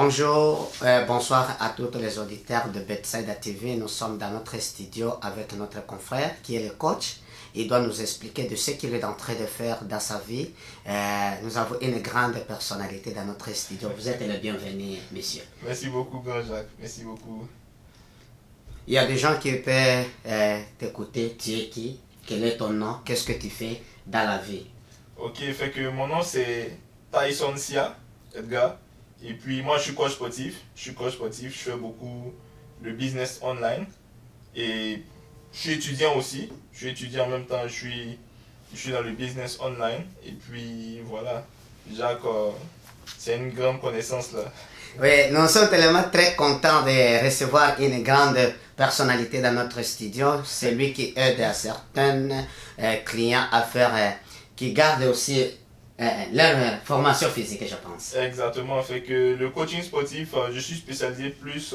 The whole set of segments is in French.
Bonjour, bonsoir à tous les auditeurs de Bedside TV. Nous sommes dans notre studio avec notre confrère qui est le coach. Il doit nous expliquer de ce qu'il est en train de faire dans sa vie. Nous avons une grande personnalité dans notre studio. Vous êtes le bienvenu, monsieur. Merci beaucoup, grand Jacques. Merci beaucoup. Il y a des gens qui peuvent t'écouter. Tu es qui? Quel est ton nom? Qu'est-ce que tu fais dans la vie? Ok, fait que mon nom c'est Tyson Sia, Edgar. Et puis moi je suis coach sportif. Je fais beaucoup de business online. Et je suis étudiant aussi. Je suis étudiant en même temps, je suis dans le business online. Et puis voilà, Jacques, c'est une grande connaissance là. Oui, nous sommes tellement très contents de recevoir une grande personnalité dans notre studio. C'est lui qui aide à certains clients à faire, qui gardent aussi leur formation physique, je pense. Exactement, fait que le coaching sportif, je suis spécialisé plus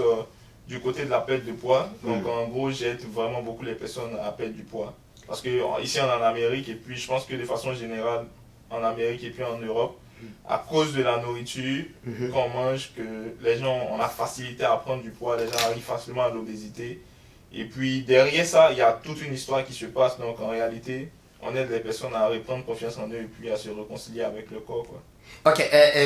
du côté de la perte de poids. Donc en gros, j'aide vraiment beaucoup les personnes à perdre du poids. Parce que ici on est en Amérique et puis je pense que de façon générale en Amérique et puis en Europe, à cause de la nourriture qu'on mange, que les gens ont la facilité à prendre du poids, les gens arrivent facilement à l'obésité. Et puis derrière ça, il y a toute une histoire qui se passe. Donc en réalité, on aide les personnes à reprendre confiance en eux et puis à se réconcilier avec le corps, quoi. Ok,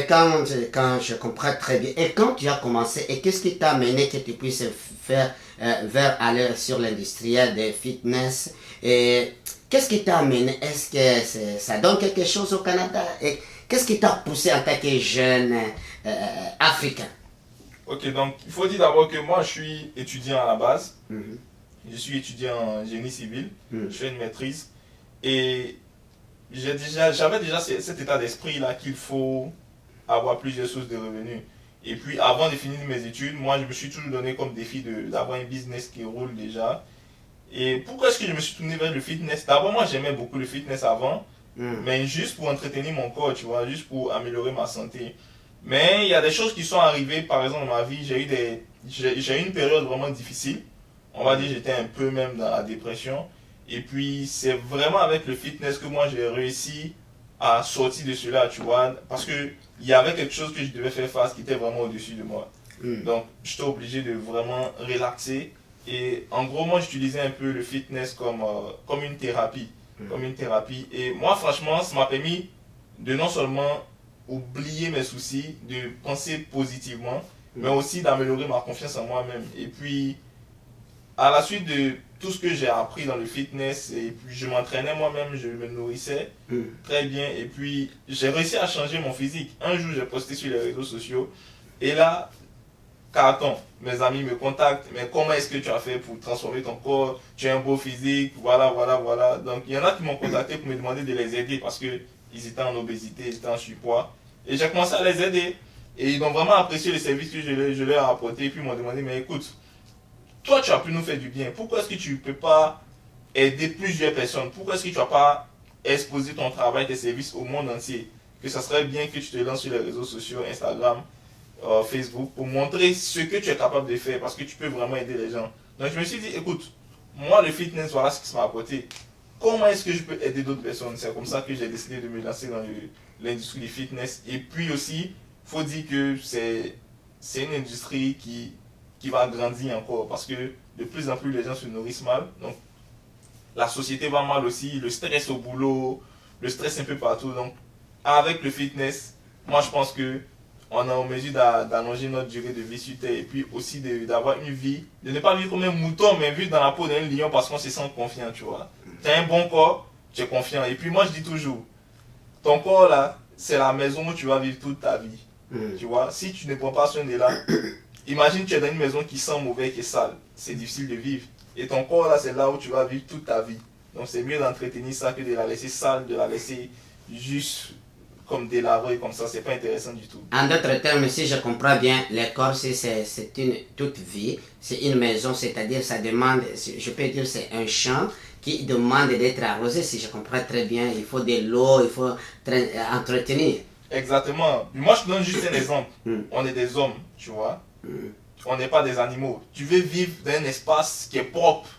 quand je comprends très bien, et quand tu as commencé, et qu'est-ce qui t'a amené que tu puisses faire vers aller sur l'industriel de fitness, et qu'est-ce qui t'a amené? Est-ce que ça donne quelque chose au Canada? Et qu'est-ce qui t'a poussé en tant que jeune africain? Ok, donc il faut dire d'abord que moi je suis étudiant à la base. Je suis étudiant en génie civil, je fais une maîtrise. Et j'avais déjà cet état d'esprit là qu'il faut avoir plusieurs sources de revenus. Et puis avant de finir mes études, moi je me suis toujours donné comme défi d'avoir un business qui roule déjà. Et pourquoi est-ce que je me suis tourné vers le fitness? D'abord moi j'aimais beaucoup le fitness avant, mais juste pour entretenir mon corps, tu vois, juste pour améliorer ma santé. Mais il y a des choses qui sont arrivées, par exemple dans ma vie, j'ai eu une période vraiment difficile. On va dire j'étais un peu même dans la dépression. Et puis, c'est vraiment avec le fitness que moi, j'ai réussi à sortir de cela, tu vois. Parce qu'il y avait quelque chose que je devais faire face qui était vraiment au-dessus de moi. Donc, j'étais obligé de vraiment relaxer. Et en gros, moi, j'utilisais un peu le fitness comme une thérapie. Comme une thérapie. Et moi, franchement, ça m'a permis de non seulement oublier mes soucis, de penser positivement, mais aussi d'améliorer ma confiance en moi-même. Et puis, à la suite de tout ce que j'ai appris dans le fitness, et puis je m'entraînais moi-même, je me nourrissais très bien, et puis j'ai réussi à changer mon physique. Un jour, j'ai posté sur les réseaux sociaux, et là, carton, mes amis me contactent, mais comment est-ce que tu as fait pour transformer ton corps? Tu as un beau physique, voilà, voilà, voilà. Donc il y en a qui m'ont contacté pour me demander de les aider parce qu'ils étaient en obésité, ils étaient en surpoids. Et j'ai commencé à les aider. Et ils ont vraiment apprécié le service que je leur ai apporté, et puis ils m'ont demandé, mais écoute, toi tu as pu nous faire du bien, pourquoi est-ce que tu ne peux pas aider plusieurs personnes? Pourquoi est-ce que tu n'as pas exposé ton travail, tes services au monde entier? Que ça serait bien que tu te lances sur les réseaux sociaux, Instagram, Facebook, pour montrer ce que tu es capable de faire, parce que tu peux vraiment aider les gens. Donc je me suis dit, écoute, moi le fitness, voilà ce qui m'a apporté. Comment est-ce que je peux aider d'autres personnes? C'est comme ça que j'ai décidé de me lancer dans l'industrie du fitness. Et puis aussi, il faut dire que c'est une industrie qui va grandir encore, parce que de plus en plus les gens se nourrissent mal, donc la société va mal aussi, le stress au boulot, le stress un peu partout. Donc avec le fitness, moi je pense que on est en mesure d'allonger notre durée de vie sur Terre, et puis aussi d'avoir une vie, de ne pas vivre comme un mouton, mais vivre dans la peau d'un lion, parce qu'on se sent confiant, tu vois. Tu as un bon corps, tu es confiant. Et puis moi je dis toujours, ton corps là, c'est la maison où tu vas vivre toute ta vie. Tu vois, si tu ne prends pas soin de là, imagine tu es dans une maison qui sent mauvais, qui est sale. C'est difficile de vivre. Et ton corps là, c'est là où tu vas vivre toute ta vie. Donc c'est mieux d'entretenir ça que de la laisser sale, de la laisser juste comme délabrée comme ça. C'est pas intéressant du tout. En d'autres termes, si je comprends bien, le corps, c'est une toute vie, c'est une maison, c'est-à-dire ça demande, je peux dire c'est un champ qui demande d'être arrosé, si je comprends très bien. Il faut de l'eau, il faut entretenir. Exactement. Moi, je te donne juste un exemple. On est des hommes, tu vois. On n'est pas des animaux. Tu veux vivre dans un espace qui est propre,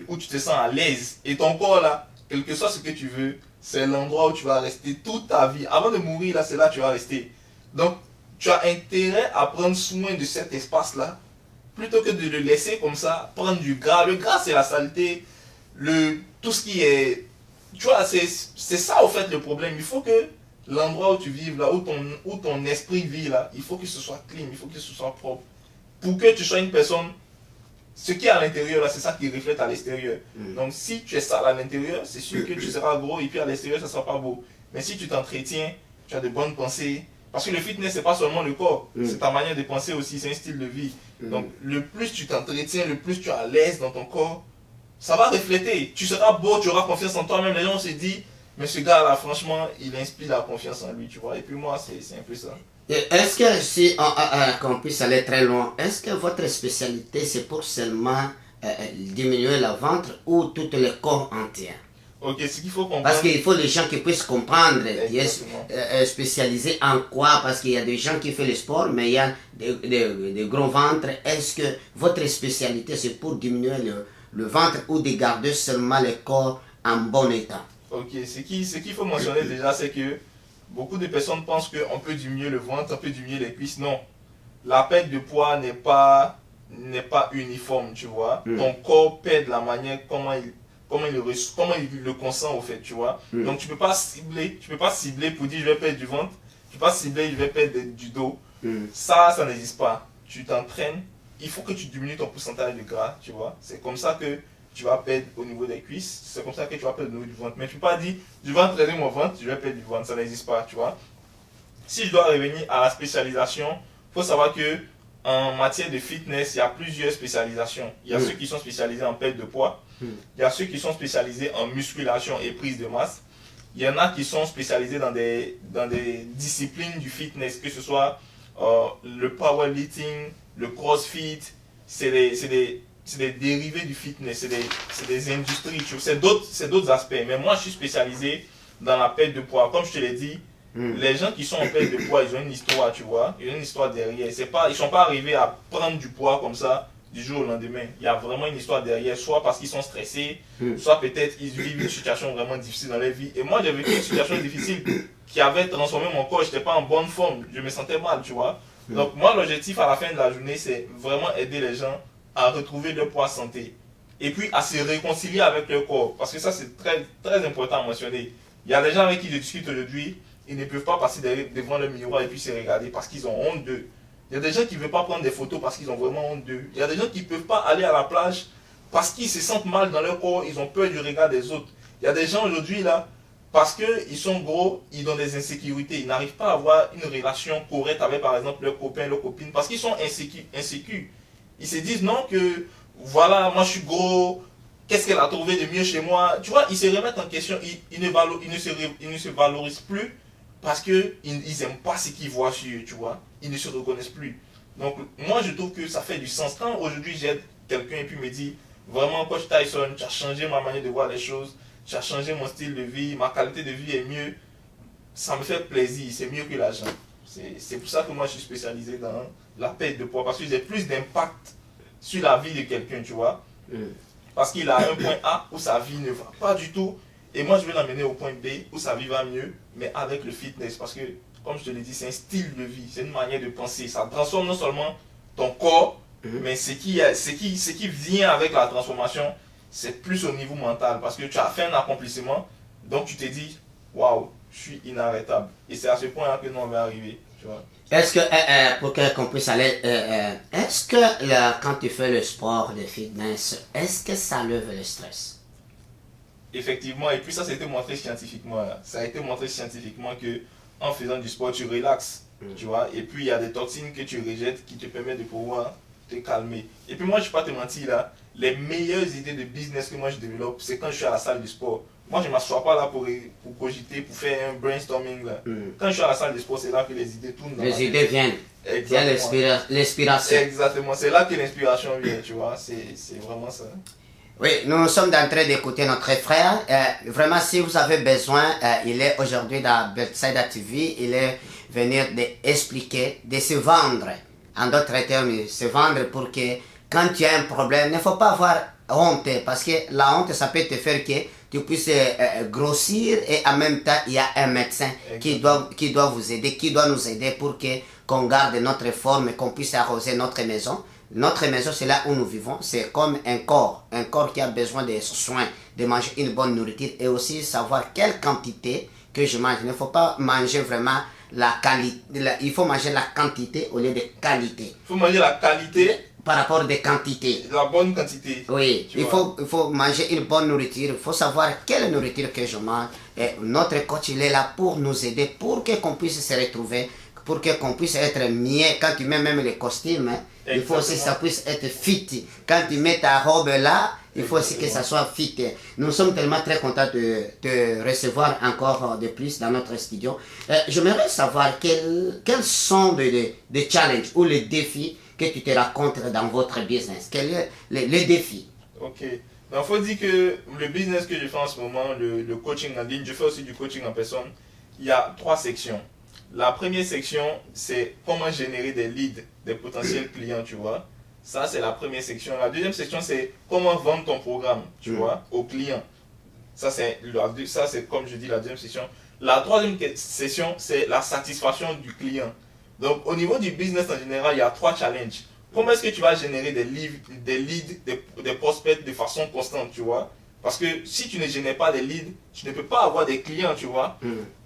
où tu te sens à l'aise. Et ton corps là, quel que soit ce que tu veux, c'est l'endroit où tu vas rester toute ta vie. Avant de mourir, là, c'est là que tu vas rester. Donc, tu as intérêt à prendre soin de cet espace-là, plutôt que de le laisser comme ça, prendre du gras. Le gras, c'est la saleté, tout ce qui est... Tu vois, c'est ça, au fait, le problème. Il faut que l'endroit où tu vives, là, où ton esprit vit, là, il faut que ce soit clean, il faut que ce soit propre. Pour que tu sois une personne... Ce qui est à l'intérieur, là, c'est ça qui reflète à l'extérieur. Donc, si tu es sale à l'intérieur, c'est sûr que tu seras gros et puis à l'extérieur, ça ne sera pas beau. Mais si tu t'entretiens, tu as de bonnes pensées. Parce que le fitness, c'est pas seulement le corps, c'est ta manière de penser aussi, c'est un style de vie. Donc, le plus tu t'entretiens, le plus tu es à l'aise dans ton corps, ça va refléter. Tu seras beau, tu auras confiance en toi-même. Les gens se disent, mais ce gars-là, franchement, il inspire la confiance en lui, tu vois. Et puis moi, c'est un peu ça. Est-ce que, si qu'on puisse aller très loin, est-ce que votre spécialité, c'est pour seulement diminuer le ventre ou tout le corps entier? Ok, ce qu'il faut comprendre... Parce qu'il faut les gens qui puissent comprendre, qui Exactement. est spécialisé en quoi, parce qu'il y a des gens qui font le sport, mais il y a des gros ventres. Est-ce que votre spécialité, c'est pour diminuer le ventre ou de garder seulement le corps en bon état? Ok, ce qu'il faut mentionner déjà, c'est que beaucoup de personnes pensent qu'on peut diminuer le ventre, on peut diminuer les cuisses. Non, la perte de poids n'est pas uniforme, tu vois. Ton corps perd la manière comment il le consent au fait, tu vois. Donc tu peux pas cibler pour dire je vais perdre du ventre, tu peux pas cibler je vais perdre du dos. Ça n'existe pas. Tu t'entraînes, il faut que tu diminues ton pourcentage de gras, tu vois. C'est comme ça que tu vas perdre au niveau des cuisses, c'est comme ça que tu vas perdre au niveau du ventre. Mais tu peux pas dire je vais entraîner mon ventre, je vais perdre du ventre, ça n'existe pas, tu vois. Si je dois revenir à la spécialisation, il faut savoir que en matière de fitness, il y a plusieurs spécialisations. Il y a ceux qui sont spécialisés en perte de poids, il y a ceux qui sont spécialisés en musculation et prise de masse. Il y en a qui sont spécialisés dans des disciplines du fitness, que ce soit le powerlifting, le crossfit, c'est des dérivés du fitness, c'est des industries, c'est d'autres aspects. Mais moi, je suis spécialisé dans la perte de poids. Comme je te l'ai dit, les gens qui sont en perte de poids, ils ont une histoire, tu vois. Ils ont une histoire derrière. Ils ne sont pas arrivés à prendre du poids comme ça du jour au lendemain. Il y a vraiment une histoire derrière, soit parce qu'ils sont stressés, soit peut-être ils vivent une situation vraiment difficile dans leur vie. Et moi, j'ai vécu une situation difficile qui avait transformé mon corps. Je n'étais pas en bonne forme. Je me sentais mal, tu vois. Donc moi, l'objectif à la fin de la journée, c'est vraiment aider les gens à retrouver leur poids santé. Et puis à se réconcilier avec leur corps. Parce que ça, c'est très, très important à mentionner. Il y a des gens avec qui je discute aujourd'hui, ils ne peuvent pas passer devant le miroir et puis se regarder parce qu'ils ont honte d'eux. Il y a des gens qui ne veulent pas prendre des photos parce qu'ils ont vraiment honte d'eux. Il y a des gens qui ne peuvent pas aller à la plage parce qu'ils se sentent mal dans leur corps, ils ont peur du regard des autres. Il y a des gens aujourd'hui là, parce qu'ils sont gros, ils ont des insécurités. Ils n'arrivent pas à avoir une relation correcte avec par exemple leurs copains, leurs copines parce qu'ils sont insécures. Ils se disent non que voilà, moi je suis gros, qu'est-ce qu'elle a trouvé de mieux chez moi? Tu vois, ils se remettent en question, ils ne se valorisent plus parce qu'ils n'aiment pas ce qu'ils voient sur eux, tu vois. Ils ne se reconnaissent plus. Donc moi je trouve que ça fait du sens. Quand aujourd'hui j'aide quelqu'un et puis me dit vraiment Coach Tyson, tu as changé ma manière de voir les choses, tu as changé mon style de vie, ma qualité de vie est mieux, ça me fait plaisir, c'est mieux que l'argent. C'est pour ça que moi je suis spécialisé dans la perte de poids parce que j'ai plus d'impact sur la vie de quelqu'un, tu vois. Parce qu'il a un point A où sa vie ne va pas du tout. Et moi, je vais l'amener au point B où sa vie va mieux, mais avec le fitness. Parce que, comme je te l'ai dit, c'est un style de vie, c'est une manière de penser. Ça transforme non seulement ton corps, mais ce qui vient avec la transformation, c'est plus au niveau mental. Parce que tu as fait un accomplissement, donc tu te dis, waouh, je suis inarrêtable. Et c'est à ce point-là que nous on va arriver. Tu vois. Est-ce que, pour qu'on puisse aller, est-ce que quand tu fais le sport de fitness, est-ce que ça lève le stress? Effectivement, et puis ça, a été montré scientifiquement. Là. Ça a été montré scientifiquement que en faisant du sport, tu relaxes, tu vois. Et puis, il y a des toxines que tu rejettes qui te permettent de pouvoir te calmer. Et puis, moi, je ne vais pas te mentir, là, les meilleures idées de business que moi, je développe, c'est quand je suis à la salle de sport. Moi, je ne m'assois pas là pour cogiter, pour faire un brainstorming. Là. Quand je suis à la salle de sport, c'est là que les idées tournent. Les idées viennent. Il y a l'inspiration. Exactement, c'est là que l'inspiration vient, tu vois. C'est vraiment ça. Oui, nous sommes en train d'écouter notre frère. Vraiment, si vous avez besoin, il est aujourd'hui dans Beltside TV. Il est venu d'expliquer, de se vendre. En d'autres termes, se vendre pour que quand tu as un problème, il ne faut pas avoir honte. Parce que la honte, ça peut te faire que tu puisses grossir et en même temps, il y a un médecin qui doit vous aider, qui doit nous aider pour que qu'on garde notre forme et qu'on puisse arroser notre maison. Notre maison, c'est là où nous vivons. C'est comme un corps qui a besoin de soins, de manger une bonne nourriture et aussi savoir quelle quantité que je mange. Il ne faut pas manger vraiment la qualité. Il faut manger la quantité au lieu de qualité. Il faut manger la qualité par rapport des quantités. La bonne quantité. Oui, il faut manger une bonne nourriture. Il faut savoir quelle nourriture que je mange. Et notre coach, il est là pour nous aider, pour qu'on puisse se retrouver, pour qu'on puisse être mieux. Quand tu mets même les costumes, hein, il faut aussi que ça puisse être fit. Quand tu mets ta robe là, il faut aussi que ça soit fit. Nous sommes tellement très contents de te recevoir encore de plus dans notre studio. J'aimerais savoir quels sont les challenges ou les défis que tu te rencontres dans votre business. Quel est le défi? Ok. Il faut dire que le business que je fais en ce moment, le coaching en ligne, je fais aussi du coaching en personne. Il y a 3 sections. La première section, c'est comment générer des leads, des potentiels clients, tu vois. Ça, c'est la première section. La deuxième section, c'est comment vendre ton programme, tu vois, aux clients. Ça, c'est comme je dis, la deuxième section. La troisième section, c'est la satisfaction du client. Donc, au niveau du business en général, il y a 3 challenges. Comment est-ce que tu vas générer des leads, des prospects de façon constante, tu vois? Parce que si tu ne génères pas des leads, tu ne peux pas avoir des clients, tu vois.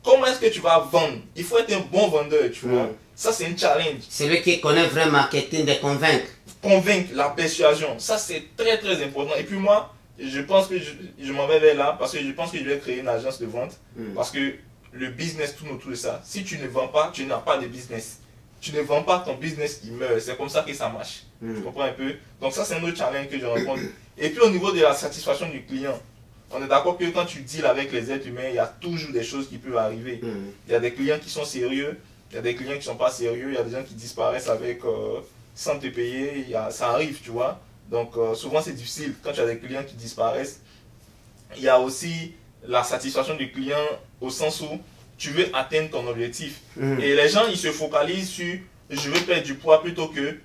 Comment est-ce que tu vas vendre? Il faut être un bon vendeur, tu vois. Ça, c'est un challenge. Celui qui connaît vraiment le marketing, de convaincre. Convaincre, la persuasion. Ça, c'est très, très important. Et puis moi, je pense que je m'en vais vers là parce que je pense que je vais créer une agence de vente. Parce que le business tourne autour de ça. Si tu ne vends pas, tu n'as pas de business. Tu ne vends pas, ton business, il meurt. C'est comme ça que ça marche. Tu comprends un peu? Donc ça, c'est un autre challenge que je rencontre. Et puis au niveau de la satisfaction du client, on est d'accord que quand tu deals avec les êtres humains, il y a toujours des choses qui peuvent arriver. Il y a des clients qui sont sérieux, il y a des clients qui ne sont pas sérieux, il y a des gens qui disparaissent avec sans te payer, ça arrive, tu vois. Donc souvent c'est difficile quand tu as des clients qui disparaissent. Il y a aussi la satisfaction du client au sens où tu veux atteindre ton objectif. Et les gens, ils se focalisent sur je veux perdre du poids plutôt que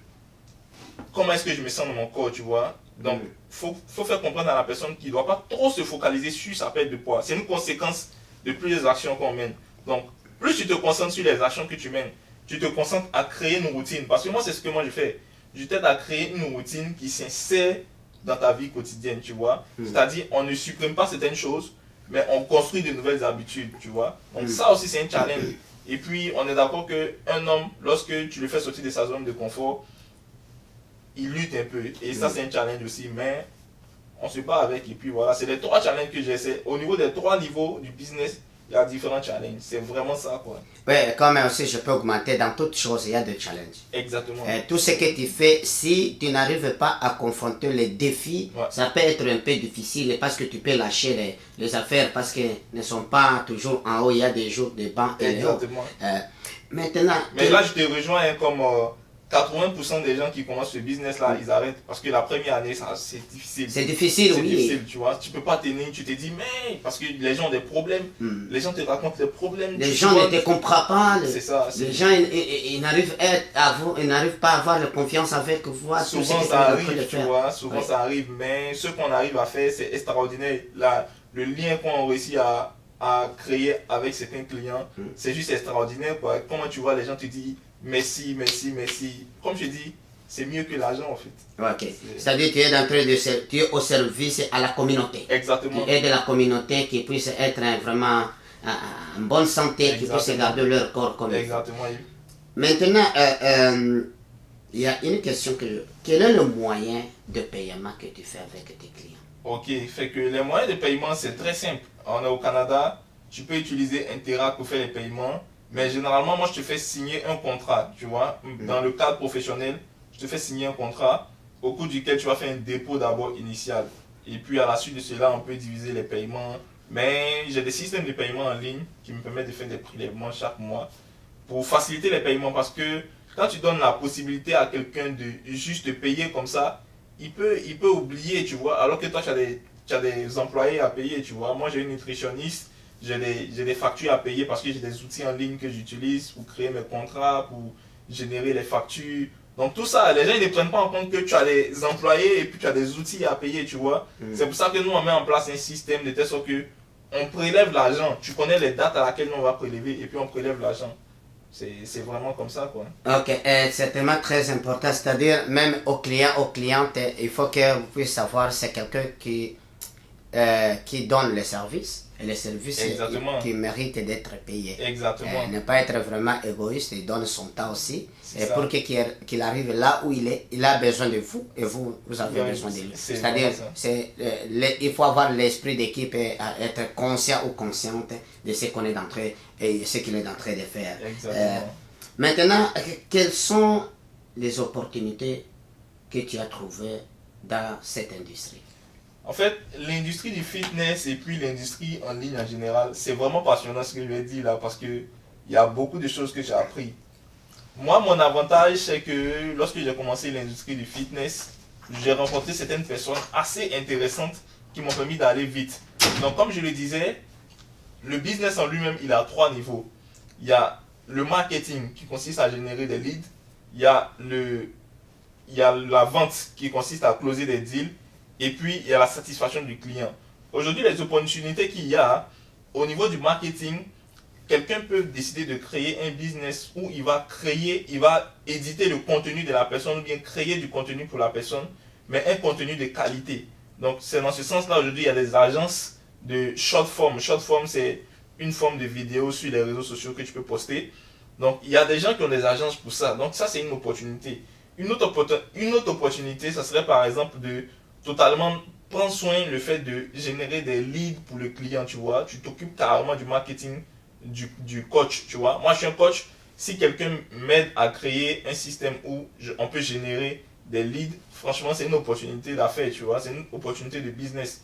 comment est-ce que je me sens dans mon corps, tu vois. Donc, faut faire comprendre à la personne qu'il ne doit pas trop se focaliser sur sa perte de poids. C'est une conséquence de plusieurs actions qu'on mène. Donc, plus tu te concentres sur les actions que tu mènes, tu te concentres à créer une routine. Parce que moi, c'est ce que moi je fais. Je t'aide à créer une routine qui s'insère dans ta vie quotidienne, tu vois. C'est-à-dire, on ne supprime pas certaines choses, mais on construit de nouvelles habitudes, tu vois. Donc, ça aussi, c'est un challenge. Et puis, on est d'accord qu'un homme, lorsque tu le fais sortir de sa zone de confort, il lutte un peu. Et ça, c'est un challenge aussi. Mais on se bat avec. Et puis voilà, c'est les 3 challenges que j'essaie. Au niveau des 3 niveaux du business, il y a différents challenges. C'est vraiment ça, quoi. Oui, quand même aussi, je peux augmenter. Dans toutes choses, il y a des challenges. Exactement. Tout ce que tu fais, si tu n'arrives pas à confronter les défis, ça peut être un peu difficile parce que tu peux lâcher les affaires parce qu'elles ne sont pas toujours en haut. Il y a des jours de bas et de haut. Maintenant... Mais là, je te rejoins comme... 80% des gens qui commencent ce business-là, ils arrêtent. Parce que la première année, c'est difficile. C'est difficile, oui. C'est difficile, tu vois. Tu peux pas tenir, tu te dis, mais... Parce que les gens ont des problèmes. Les gens te racontent des problèmes. Les gens ne te comprennent pas. C'est ça. Les gens, ils n'arrivent pas à avoir la confiance avec vous. Souvent, ça arrive, tu vois. Souvent, ça arrive. Mais ce qu'on arrive à faire, c'est extraordinaire. Le lien qu'on réussit à créer avec certains clients, c'est juste extraordinaire, quoi. Comment tu vois, les gens te disent... Merci, merci, merci. Comme je dis, c'est mieux que l'argent en fait. Ok. C'est-à-dire que tu es en train tu es au service à la communauté. Exactement. Tu aides la communauté qui puisse être vraiment en bonne santé, qui puisse garder leur corps comme il faut. Exactement. Maintenant, il y a une question quel est le moyen de paiement que tu fais avec tes clients? Ok, fait que les moyens de paiement c'est très simple. On est au Canada, tu peux utiliser Interac pour faire les paiements. Mais généralement, moi, je te fais signer un contrat, tu vois. Dans le cadre professionnel, je te fais signer un contrat au cours duquel tu vas faire un dépôt d'abord initial. Et puis, à la suite de cela, on peut diviser les paiements. Mais j'ai des systèmes de paiement en ligne qui me permettent de faire des prélèvements chaque mois pour faciliter les paiements. Parce que quand tu donnes la possibilité à quelqu'un de juste te payer comme ça, il peut oublier, tu vois. Alors que toi, tu as des employés à payer, tu vois. Moi, j'ai une nutritionniste. J'ai des factures à payer parce que j'ai des outils en ligne que j'utilise pour créer mes contrats, pour générer les factures. Donc tout ça, les gens ils ne prennent pas en compte que tu as des employés et puis tu as des outils à payer, tu vois. C'est pour ça que nous on met en place un système de telle sorte que on prélève l'argent. Tu connais les dates à laquelle on va prélever et puis on prélève l'argent. C'est vraiment comme ça, quoi. Ok, c'est tellement très important, c'est-à-dire même aux clients, aux clientes, il faut que vous puissiez savoir c'est quelqu'un qui donne le service et le service qui mérite d'être payé. Exactement. Ne pas être vraiment égoïste, il donne son temps aussi. Et pour qu'il arrive là où il a besoin de vous et vous avez besoin de lui. C'est-à-dire, il faut avoir l'esprit d'équipe et être conscient ou consciente de ce qu'on est en train et ce qu'il est en train de faire. Maintenant, quelles sont les opportunités que tu as trouvées dans cette industrie? En fait, l'industrie du fitness et puis l'industrie en ligne en général, c'est vraiment passionnant ce que je lui ai dit là parce qu'il y a beaucoup de choses que j'ai appris. Moi, mon avantage, c'est que lorsque j'ai commencé l'industrie du fitness, j'ai rencontré certaines personnes assez intéressantes qui m'ont permis d'aller vite. Donc, comme je le disais, le business en lui-même, il a 3 niveaux. Il y a le marketing qui consiste à générer des leads. Il y a la vente qui consiste à closer des deals. Et puis, il y a la satisfaction du client. Aujourd'hui, les opportunités qu'il y a au niveau du marketing, quelqu'un peut décider de créer un business où il va éditer le contenu de la personne ou bien créer du contenu pour la personne, mais un contenu de qualité. Donc, c'est dans ce sens-là, aujourd'hui, il y a des agences de short form. Short form, c'est une forme de vidéo sur les réseaux sociaux que tu peux poster. Donc, il y a des gens qui ont des agences pour ça. Donc, ça, c'est une opportunité. Une autre opportunité, ça serait par exemple de totalement prendre soin le fait de générer des leads pour le client, tu vois. Tu t'occupes carrément du marketing du coach, tu vois. Moi, je suis un coach. Si quelqu'un m'aide à créer un système où on peut générer des leads, franchement, c'est une opportunité d'affaires, tu vois. C'est une opportunité de business.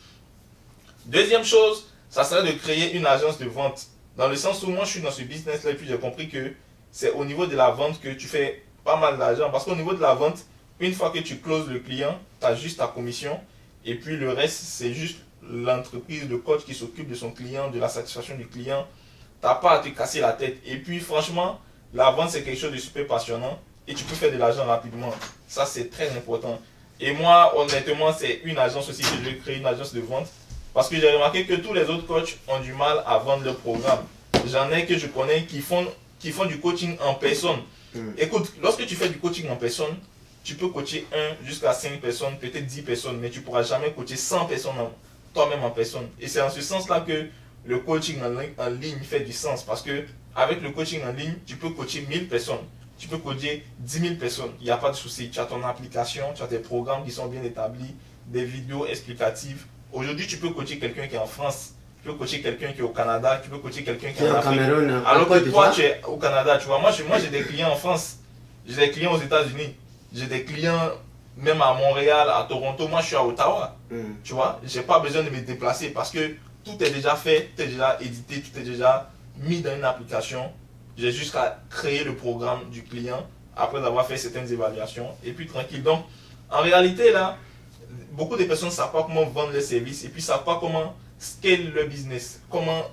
Deuxième chose, ça serait de créer une agence de vente. Dans le sens où moi, je suis dans ce business-là et puis j'ai compris que c'est au niveau de la vente que tu fais pas mal d'argent. Parce qu'au niveau de la vente, une fois que tu closes le client, tu as juste ta commission. Et puis le reste, c'est juste l'entreprise de coach qui s'occupe de son client, de la satisfaction du client. Tu n'as pas à te casser la tête. Et puis franchement, la vente, c'est quelque chose de super passionnant. Et tu peux faire de l'argent rapidement. Ça, c'est très important. Et moi, honnêtement, c'est une agence aussi que je vais créer, une agence de vente. Parce que j'ai remarqué que tous les autres coachs ont du mal à vendre leur programme. J'en ai que je connais qui font du coaching en personne. Écoute, lorsque tu fais du coaching en personne, tu peux coacher 1 jusqu'à 5 personnes, peut-être 10 personnes, mais tu ne pourras jamais coacher 100 personnes toi-même en personne. Et c'est en ce sens-là que le coaching en ligne fait du sens. Parce que avec le coaching en ligne, tu peux coacher 1000 personnes. Tu peux coacher 10 000 personnes. Il n'y a pas de souci. Tu as ton application, tu as tes programmes qui sont bien établis, des vidéos explicatives. Aujourd'hui, tu peux coacher quelqu'un qui est en France. Tu peux coacher quelqu'un qui est au Canada. Tu peux coacher quelqu'un qui est en Afrique. Alors que toi, tu es au Canada. Tu vois, moi, j'ai des clients en France. J'ai des clients aux États-Unis. J'ai des clients même à Montréal, à Toronto. Moi, je suis à Ottawa. Tu vois, je n'ai pas besoin de me déplacer parce que tout est déjà fait, tout est déjà édité, tout est déjà mis dans une application. J'ai juste à créer le programme du client après avoir fait certaines évaluations et puis tranquille. Donc, en réalité, là, beaucoup de personnes ne savent pas comment vendre les services et puis ne savent pas comment scale le business, comment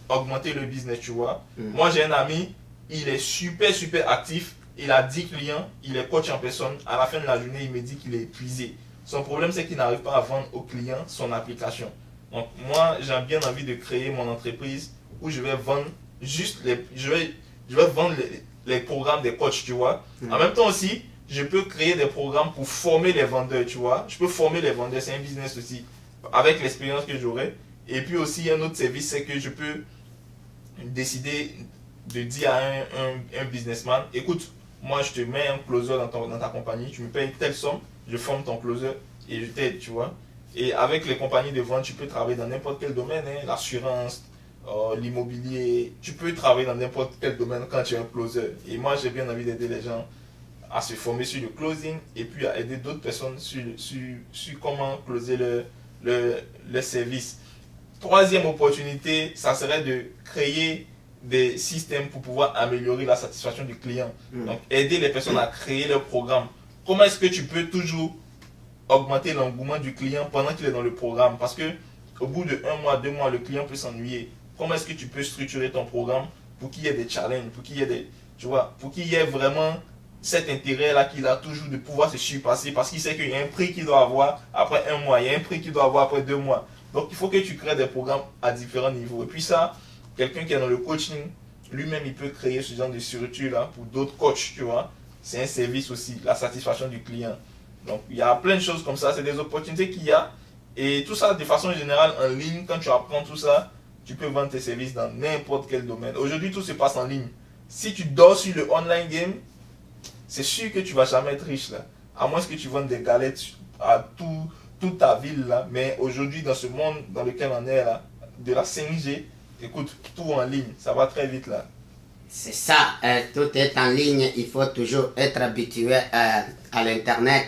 augmenter le business, tu vois. Moi, j'ai un ami, il est super, super actif. Il a 10 clients, il est coach en personne. À la fin de la journée, il me dit qu'il est épuisé. Son problème, c'est qu'il n'arrive pas à vendre aux clients son application. Donc, moi, j'ai bien envie de créer mon entreprise où je vais vendre juste je vais vendre les programmes des coachs, tu vois. En même temps aussi, je peux créer des programmes pour former les vendeurs, tu vois. Je peux former les vendeurs, c'est un business aussi, avec l'expérience que j'aurai. Et puis aussi, un autre service, c'est que je peux décider de dire à un businessman, écoute, moi je te mets un closer dans ta compagnie, tu me payes telle somme, je forme ton closer et je t'aide, tu vois. Et avec les compagnies de vente, tu peux travailler dans n'importe quel domaine, hein, l'assurance, l'immobilier, tu peux travailler dans n'importe quel domaine quand tu es un closer. Et moi j'ai bien envie d'aider les gens à se former sur le closing et puis à aider d'autres personnes sur comment closer le service. Troisième opportunité, ça serait de créer des systèmes pour pouvoir améliorer la satisfaction du client. Donc, aider les personnes à créer leur programme. Comment est-ce que tu peux toujours augmenter l'engouement du client pendant qu'il est dans le programme? Parce que au bout de 1 mois, 2 mois, le client peut s'ennuyer. Comment est-ce que tu peux structurer ton programme pour qu'il y ait des challenges, pour qu'il y ait pour qu'il y ait vraiment cet intérêt-là qu'il a toujours de pouvoir se surpasser parce qu'il sait qu'il y a un prix qu'il doit avoir après 1 mois, il y a un prix qu'il doit avoir après 2 mois. Donc, il faut que tu crées des programmes à différents niveaux. Et puis ça, quelqu'un qui est dans le coaching lui-même, il peut créer ce genre de structure-là pour d'autres coachs, tu vois. C'est un service aussi, la satisfaction du client. Donc, il y a plein de choses comme ça, c'est des opportunités qu'il y a. Et tout ça, de façon générale, en ligne, quand tu apprends tout ça, tu peux vendre tes services dans n'importe quel domaine. Aujourd'hui, tout se passe en ligne. Si tu dors sur le online game, c'est sûr que tu vas jamais être riche là. À moins que tu vendes des galettes à toute ta ville là. Mais aujourd'hui, dans ce monde dans lequel on est là, de la 5G, écoute, tout en ligne, ça va très vite là. C'est ça, tout est en ligne, il faut toujours être habitué à l'internet,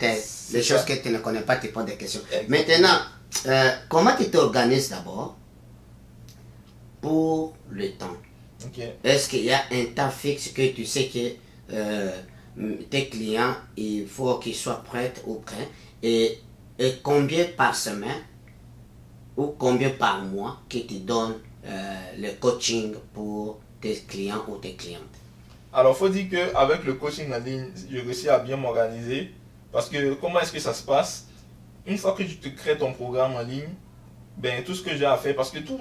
les choses que tu ne connais pas, tu poses des questions. Exactement. Maintenant, comment tu t'organises d'abord pour le temps? Okay. Est-ce qu'il y a un temps fixe que tu sais que tes clients, il faut qu'ils soient prêts ou prêts, et combien par semaine ou combien par mois que tu donnes le coaching pour tes clients ou tes clientes? Alors, il faut dire qu'avec le coaching en ligne, j'ai réussi à bien m'organiser. Parce que comment est-ce que ça se passe? Une fois que tu te crées ton programme en ligne, ben, tout ce que j'ai à faire, parce que tout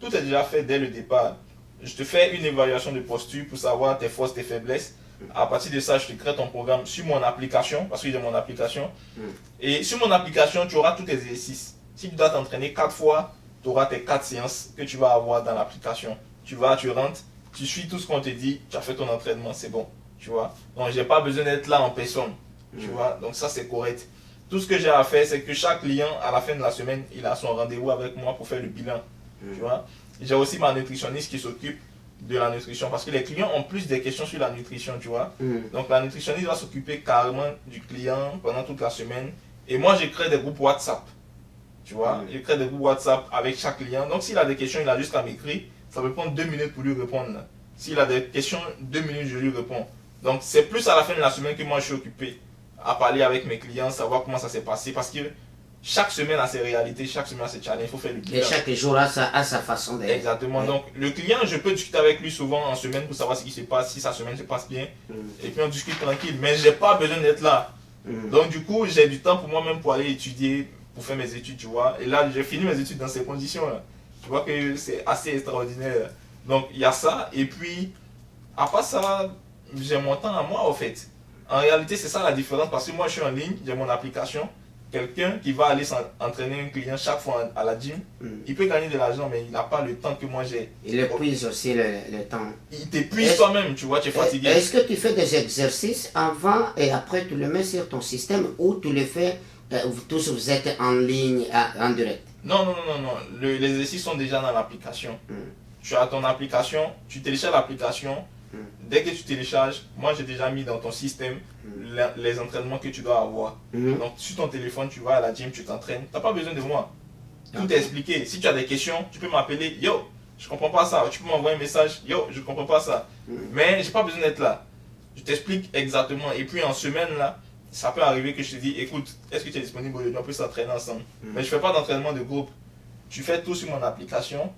est déjà fait dès le départ. Je te fais une évaluation de posture pour savoir tes forces, tes faiblesses. À partir de ça, je te crée ton programme sur mon application, parce que j'ai mon application. Et sur mon application, tu auras tous tes exercices. Si tu dois t'entraîner 4 fois, tu auras tes 4 séances que tu vas avoir dans l'application. Tu rentres, tu suis tout ce qu'on te dit, tu as fait ton entraînement, c'est bon, tu vois. Donc, j'ai pas besoin d'être là en personne, tu vois. Donc, ça, c'est correct. Tout ce que j'ai à faire, c'est que chaque client, à la fin de la semaine, il a son rendez-vous avec moi pour faire le bilan, tu vois. J'ai aussi ma nutritionniste qui s'occupe de la nutrition, parce que les clients ont plus des questions sur la nutrition, tu vois. Donc, la nutritionniste va s'occuper carrément du client pendant toute la semaine. Et moi, j'ai créé des groupes WhatsApp, tu vois. Je crée des groupes WhatsApp avec chaque client. Donc, s'il a des questions, il a juste à m'écrire. Ça peut prendre 2 minutes pour lui répondre. S'il a des questions, 2 minutes, je lui réponds. Donc, c'est plus à la fin de la semaine que moi, je suis occupé à parler avec mes clients, savoir comment ça s'est passé. Parce que chaque semaine a ses réalités, chaque semaine a ses challenges. Il faut faire le bilan. Et chaque jour a sa façon d'être. Exactement. Donc, le client, je peux discuter avec lui souvent en semaine pour savoir ce qui se passe, si sa semaine se passe bien. Et puis, on discute tranquille. Mais je n'ai pas besoin d'être là. Donc, du coup, j'ai du temps pour moi-même pour aller étudier, pour faire mes études, tu vois. Et là, j'ai fini mes études dans ces conditions-là. Tu vois que c'est assez extraordinaire. Donc, il y a ça. Et puis, à part ça, j'ai mon temps à moi, en fait. En réalité, c'est ça la différence. Parce que moi, je suis en ligne, j'ai mon application. Quelqu'un qui va aller entraîner un client chaque fois à la gym, il peut gagner de l'argent, mais il n'a pas le temps que moi j'ai. Il épuise aussi le temps. Il t'épuise toi-même, tu vois, tu es fatigué. Est-ce que tu fais des exercices avant et après tu le mets sur ton système, ou tu les fais, tous vous êtes en ligne, en direct? Non. Les exercices sont déjà dans l'application. Tu as ton application, tu télécharges l'application. Dès que tu télécharges, moi j'ai déjà mis dans ton système les entraînements que tu dois avoir. Donc sur ton téléphone, tu vas à la gym, tu t'entraînes. Tu n'as pas besoin de moi. Tout est expliqué. Si tu as des questions, tu peux m'appeler. Yo, je comprends pas ça. Tu peux m'envoyer un message. Yo, je comprends pas ça. Mais j'ai pas besoin d'être là. Je t'explique exactement. Et puis en semaine là, ça peut arriver que je te dis, écoute, est-ce que tu es disponible aujourd'hui? On peut s'entraîner ensemble. Mais je fais pas d'entraînement de groupe. Tu fais tout sur mon application.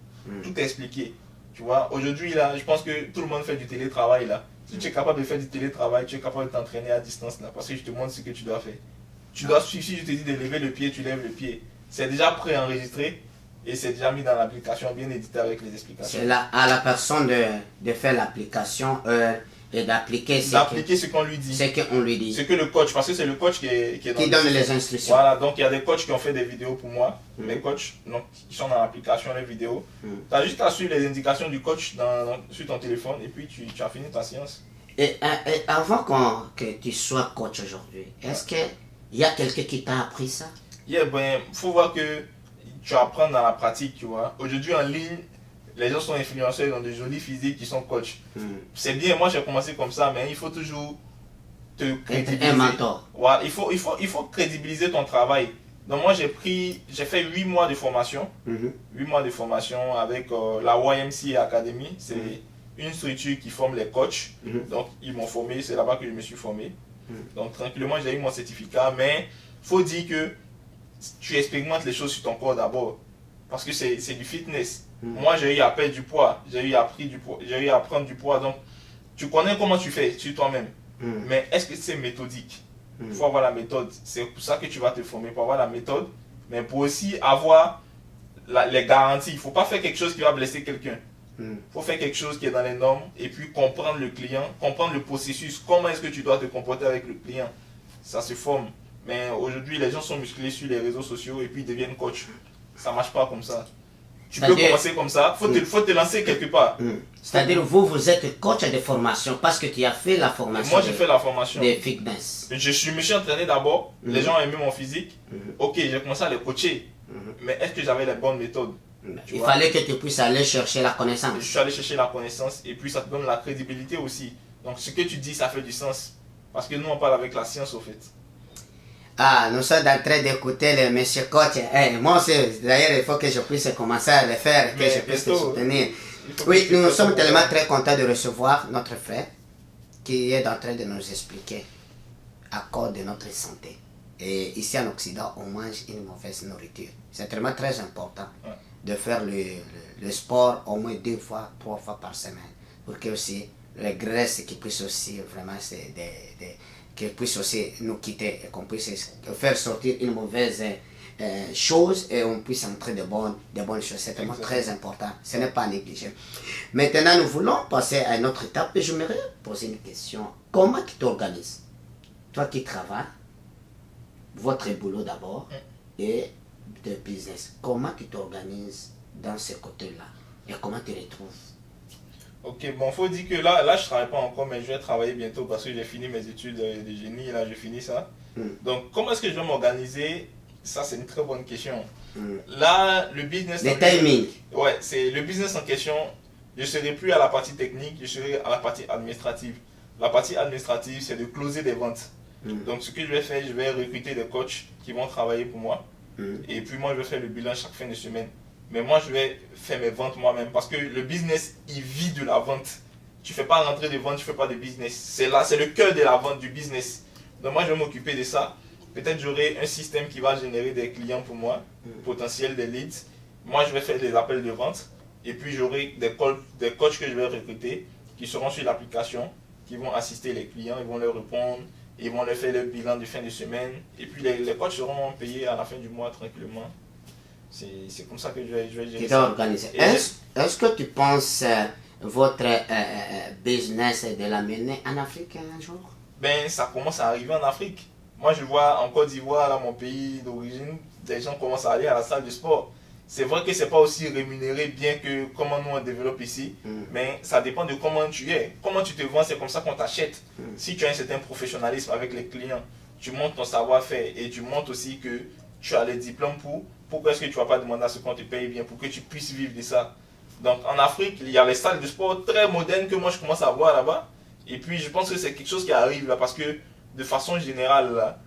Tout est expliqué. Tu vois, aujourd'hui, là, je pense que tout le monde fait du télétravail, là. Si tu es capable de faire du télétravail, tu es capable de t'entraîner à distance, là, parce que je te montre ce que tu dois faire. Tu dois suivre, si je te dis de lever le pied, tu lèves le pied. C'est déjà préenregistré et c'est déjà mis dans l'application, bien édité avec les explications. C'est là à la personne de faire l'application et d'appliquer ce qu'on lui dit. Ce qu'on lui dit. Ce que le coach, parce que c'est le coach qui donne les instructions. Voilà, donc il y a des coachs qui ont fait des vidéos pour moi. Les coachs, donc, qui sont dans l'application, les vidéos. Tu as juste à suivre les indications du coach sur ton téléphone et puis tu as fini ta séance. Et avant que tu sois coach aujourd'hui, est-ce qu'il y a quelqu'un qui t'a appris ça? Ben, faut voir que tu apprends dans la pratique, tu vois. Aujourd'hui en ligne, les gens sont influenceurs, ils ont des jolis physiques qui sont coachs. C'est bien, moi j'ai commencé comme ça, mais il faut toujours te crédibiliser. Un mentor. Voilà, il faut crédibiliser ton travail. Donc moi j'ai fait 8 mois de formation. 8 mois de formation avec la YMCA Academy. C'est une structure qui forme les coachs. Donc ils m'ont formé, c'est là-bas que je me suis formé. Donc tranquillement j'ai eu mon certificat, mais il faut dire que tu expérimentes les choses sur ton corps d'abord. Parce que c'est du fitness. Moi, j'ai eu à perdre du poids, j'ai eu à prendre du poids. Donc, tu connais comment tu fais sur toi-même. Mais est-ce que c'est méthodique? Il faut avoir la méthode. C'est pour ça que tu vas te former, pour avoir la méthode. Mais pour aussi avoir les garanties. Il ne faut pas faire quelque chose qui va blesser quelqu'un. faut faire quelque chose qui est dans les normes et puis comprendre le client, comprendre le processus, comment est-ce que tu dois te comporter avec le client. Ça se forme. Mais aujourd'hui, les gens sont musclés sur les réseaux sociaux et puis ils deviennent coach. Ça marche pas comme ça. Tu peux commencer comme ça, faut te lancer quelque part. C'est-à-dire, vous êtes coach de formation parce que tu as fait la formation. Moi, j'ai fait la formation de fitness. Je me suis entraîné d'abord, les gens aimaient mon physique. Ok, j'ai commencé à les coacher. Mais est-ce que j'avais les bonnes méthodes? Il fallait que tu puisses aller chercher la connaissance. Je suis allé chercher la connaissance et puis ça te donne la crédibilité aussi. Donc, ce que tu dis, ça fait du sens. Parce que nous, on parle avec la science, au fait. Ah, nous sommes en train d'écouter le monsieur coach. Moi aussi, d'ailleurs, il faut que je puisse commencer à le faire, que je puisse te soutenir. Oui, nous sommes tellement très contents de recevoir notre frère qui est en train de nous expliquer à cause de notre santé. Et ici en Occident, on mange une mauvaise nourriture. C'est vraiment très important de faire le sport au moins 2 fois, 3 fois par semaine. Pour que aussi les graisses qui puissent aussi vraiment qui puissent aussi nous quitter et qu'on puisse faire sortir une mauvaise chose et on puisse entrer de bonnes choses. C'est vraiment très important. Ce n'est pas négligé. Maintenant, nous voulons passer à une autre étape et j'aimerais poser une question. Comment tu t'organises? Toi qui travailles, votre boulot d'abord et de business. Comment tu t'organises dans ce côté-là et comment tu les trouves? Ok, bon, faut dire que là, je travaille pas encore, mais je vais travailler bientôt parce que j'ai fini mes études de génie, là, j'ai fini ça. Donc, comment est-ce que je vais m'organiser? Ça, c'est une très bonne question. Là, le business... Le timing. Ouais, c'est le business en question. Je ne serai plus à la partie technique, je serai à la partie administrative. La partie administrative, c'est de closer des ventes. Donc, ce que je vais faire, je vais recruter des coachs qui vont travailler pour moi. Et puis, moi, je vais faire le bilan chaque fin de semaine. Mais moi, je vais faire mes ventes moi-même parce que le business, il vit de la vente. Tu ne fais pas rentrer de vente, tu ne fais pas de business. C'est là, c'est le cœur de la vente du business. Donc, moi, je vais m'occuper de ça. Peut-être j'aurai un système qui va générer des clients pour moi, potentiels, des leads. Moi, je vais faire des appels de vente. Et puis, j'aurai des coachs que je vais recruter qui seront sur l'application, qui vont assister les clients, ils vont leur répondre, ils vont leur faire le bilan de fin de semaine. Et puis, les coachs seront payés à la fin du mois tranquillement. C'est comme ça que je vais gérer ça. Est-ce que tu penses votre business de l'amener en Afrique un jour? Ben, ça commence à arriver en Afrique. Moi, je vois en Côte d'Ivoire, là, mon pays d'origine, des gens commencent à aller à la salle de sport. C'est vrai que ce n'est pas aussi rémunéré bien que comment nous on développe ici, mais ça dépend de comment tu es. Comment tu te vends, c'est comme ça qu'on t'achète. Si tu as un certain professionnalisme avec les clients, tu montres ton savoir-faire et tu montres aussi que tu as les diplômes pourquoi est-ce que tu ne vas pas demander à ce qu'on te paye bien pour que tu puisses vivre de ça. Donc en Afrique, il y a les salles de sport très modernes que moi je commence à voir là-bas. Et puis je pense que c'est quelque chose qui arrive là parce que de façon générale, là,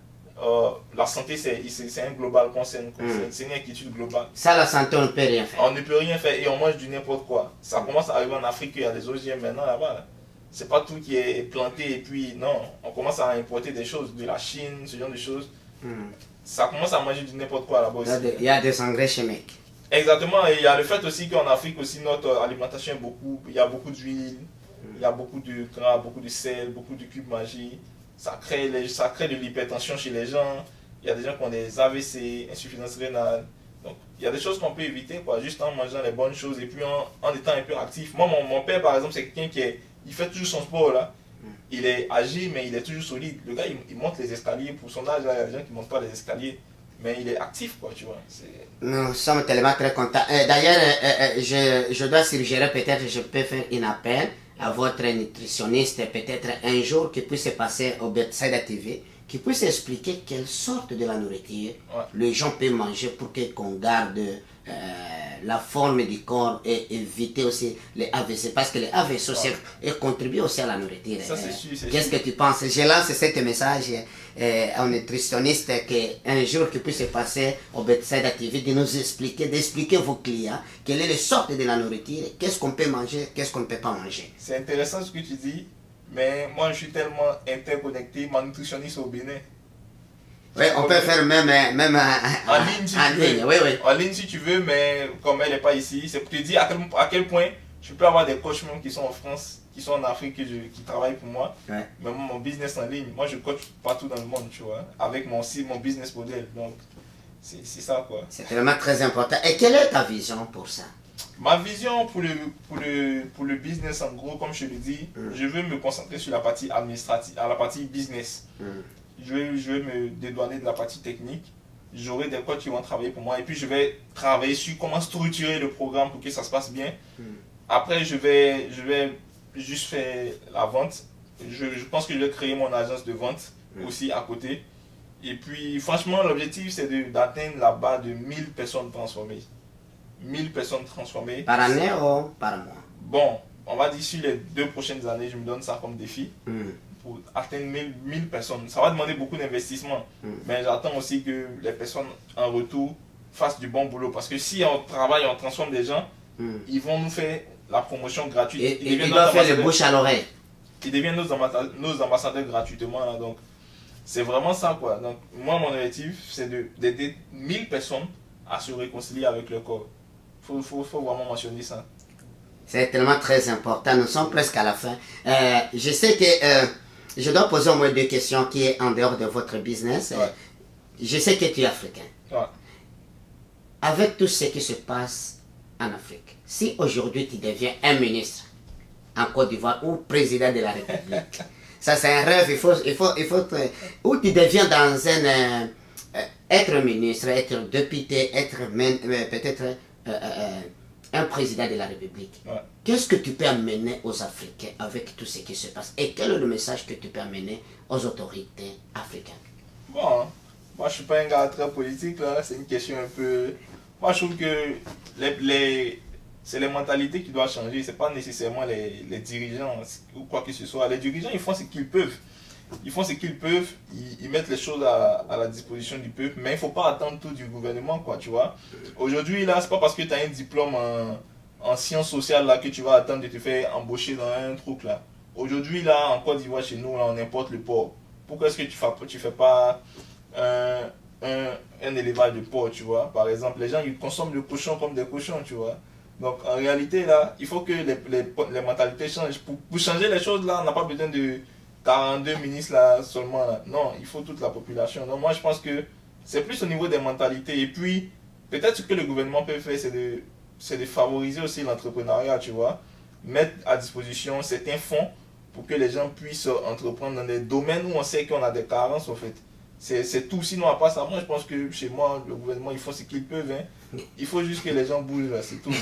la santé c'est un global concern, c'est une inquiétude globale. Ça, la santé, on ne peut rien faire. On ne peut rien faire et on mange du n'importe quoi. Ça commence à arriver en Afrique, il y a des OGM maintenant là-bas. Là. C'est pas tout qui est planté et puis non, on commence à importer des choses de la Chine, ce genre de choses. Ça commence à manger du n'importe quoi là-bas aussi. Il y a des engrais chimiques. Exactement, et il y a le fait aussi qu'en Afrique aussi notre alimentation est il y a beaucoup d'huile, il y a beaucoup de gras, beaucoup de sel, beaucoup de cubes magiques. Ça crée de l'hypertension chez les gens. Il y a des gens qui ont des AVC, insuffisance rénale. Donc il y a des choses qu'on peut éviter quoi, juste en mangeant les bonnes choses et puis en étant un peu actif. Moi mon père par exemple c'est quelqu'un il fait toujours son sport là. Il est âgé mais il est toujours solide. Le gars il monte les escaliers pour son âge, là, il y a des gens qui ne montent pas les escaliers. Mais il est actif, quoi, tu vois. Nous sommes tellement très contents. D'ailleurs, je dois suggérer, peut-être je peux faire un appel à votre nutritionniste, peut-être un jour, qui puisse passer au Bedside TV, qui puisse expliquer quelle sorte de la nourriture les gens peuvent manger pour qu'on garde la forme du corps et éviter aussi les AVC. Parce que les AVC aussi contribuent aussi à la nourriture. Ça, c'est sûr. Qu'est-ce que tu penses? Je lance ce message à un nutritionniste qu'un jour qui puisse passer au Bedside TV, de nous expliquer, d'expliquer vos clients quelle est la sorte de la nourriture, qu'est-ce qu'on peut manger, qu'est-ce qu'on ne peut pas manger. C'est intéressant ce que tu dis, mais moi je suis tellement interconnecté, ma nutritionniste au Bénin. Oui, on peut faire même en ligne si tu veux. Oui. En ligne si tu veux, mais comme elle n'est pas ici, c'est pour te dire à quel point tu peux avoir des coachs même qui sont en France, qui sont en Afrique, qui travaillent pour moi. Ouais. Mais moi, mon business en ligne, moi je coach partout dans le monde, tu vois, avec mon business model. Donc c'est ça quoi. C'est vraiment très important. Et quelle est ta vision pour ça? Ma vision pour le business, en gros, comme je le dis, je veux me concentrer sur la partie administrative, à la partie business. Je vais me dédouaner de la partie technique. J'aurai des coachs qui vont travailler pour moi et puis je vais travailler sur comment structurer le programme pour que ça se passe bien. Après, je vais juste faire la vente. Je pense que je vais créer mon agence de vente aussi à côté. Et puis, franchement, l'objectif, c'est d'atteindre la barre de 1000 personnes transformées. 1000 personnes transformées. Par année ou par mois? Bon, on va dire sur les 2 prochaines années, je me donne ça comme défi. Pour atteindre 1000 personnes. Ça va demander beaucoup d'investissement. Mais j'attends aussi que les personnes en retour fassent du bon boulot. Parce que si on travaille, on transforme des gens, ils vont nous faire la promotion gratuite. Et ils doivent faire le bouche à l'oreille. Ils deviennent nos ambassadeurs gratuitement. Là, donc, c'est vraiment ça, quoi. Donc, moi, mon objectif, c'est d'aider 1000 personnes à se réconcilier avec leur corps. Faut vraiment mentionner ça. C'est tellement très important. Nous sommes presque à la fin. Je sais que je dois poser au moins 2 questions qui est en dehors de votre business. Ouais. Je sais que tu es africain. Ouais. Avec tout ce qui se passe en Afrique, si aujourd'hui tu deviens un ministre en Côte d'Ivoire ou président de la République, ça c'est un rêve, ou tu deviens dans être ministre, être député, être peut-être un président de la République. Ouais. Qu'est-ce que tu peux amener aux Africains avec tout ce qui se passe? Et quel est le message que tu peux amener aux autorités africaines? Bon, moi je suis pas un gars très politique là, c'est une question un peu... Moi je trouve que c'est les mentalités qui doivent changer, c'est pas nécessairement les dirigeants ou quoi que ce soit. Les dirigeants ils font ce qu'ils peuvent. Ils font ce qu'ils peuvent, ils mettent les choses à la disposition du peuple, mais il ne faut pas attendre tout du gouvernement, quoi, tu vois. Aujourd'hui, là, c'est pas parce que tu as un diplôme en sciences sociales, là, que tu vas attendre de te faire embaucher dans un truc, là. Aujourd'hui, là, en Côte d'Ivoire, chez nous, là, on importe le porc. Pourquoi est-ce que tu fais pas un élevage de porc, tu vois? Par exemple, les gens, ils consomment le cochon comme des cochons, tu vois. Donc, en réalité, là, il faut que les mentalités changent. Pour changer les choses, là, on n'a pas besoin de 42 ministres là seulement là. Non, il faut toute la population. Donc moi je pense que c'est plus au niveau des mentalités. Et puis peut-être ce que le gouvernement peut faire c'est de favoriser aussi l'entrepreneuriat, tu vois. Mettre à disposition certains fonds pour que les gens puissent entreprendre dans des domaines où on sait qu'on a des carences en fait. C'est tout, sinon à part ça, moi je pense que chez moi, le gouvernement, ils font ce qu'ils peuvent. Hein. Il faut juste que les gens bougent là, c'est tout.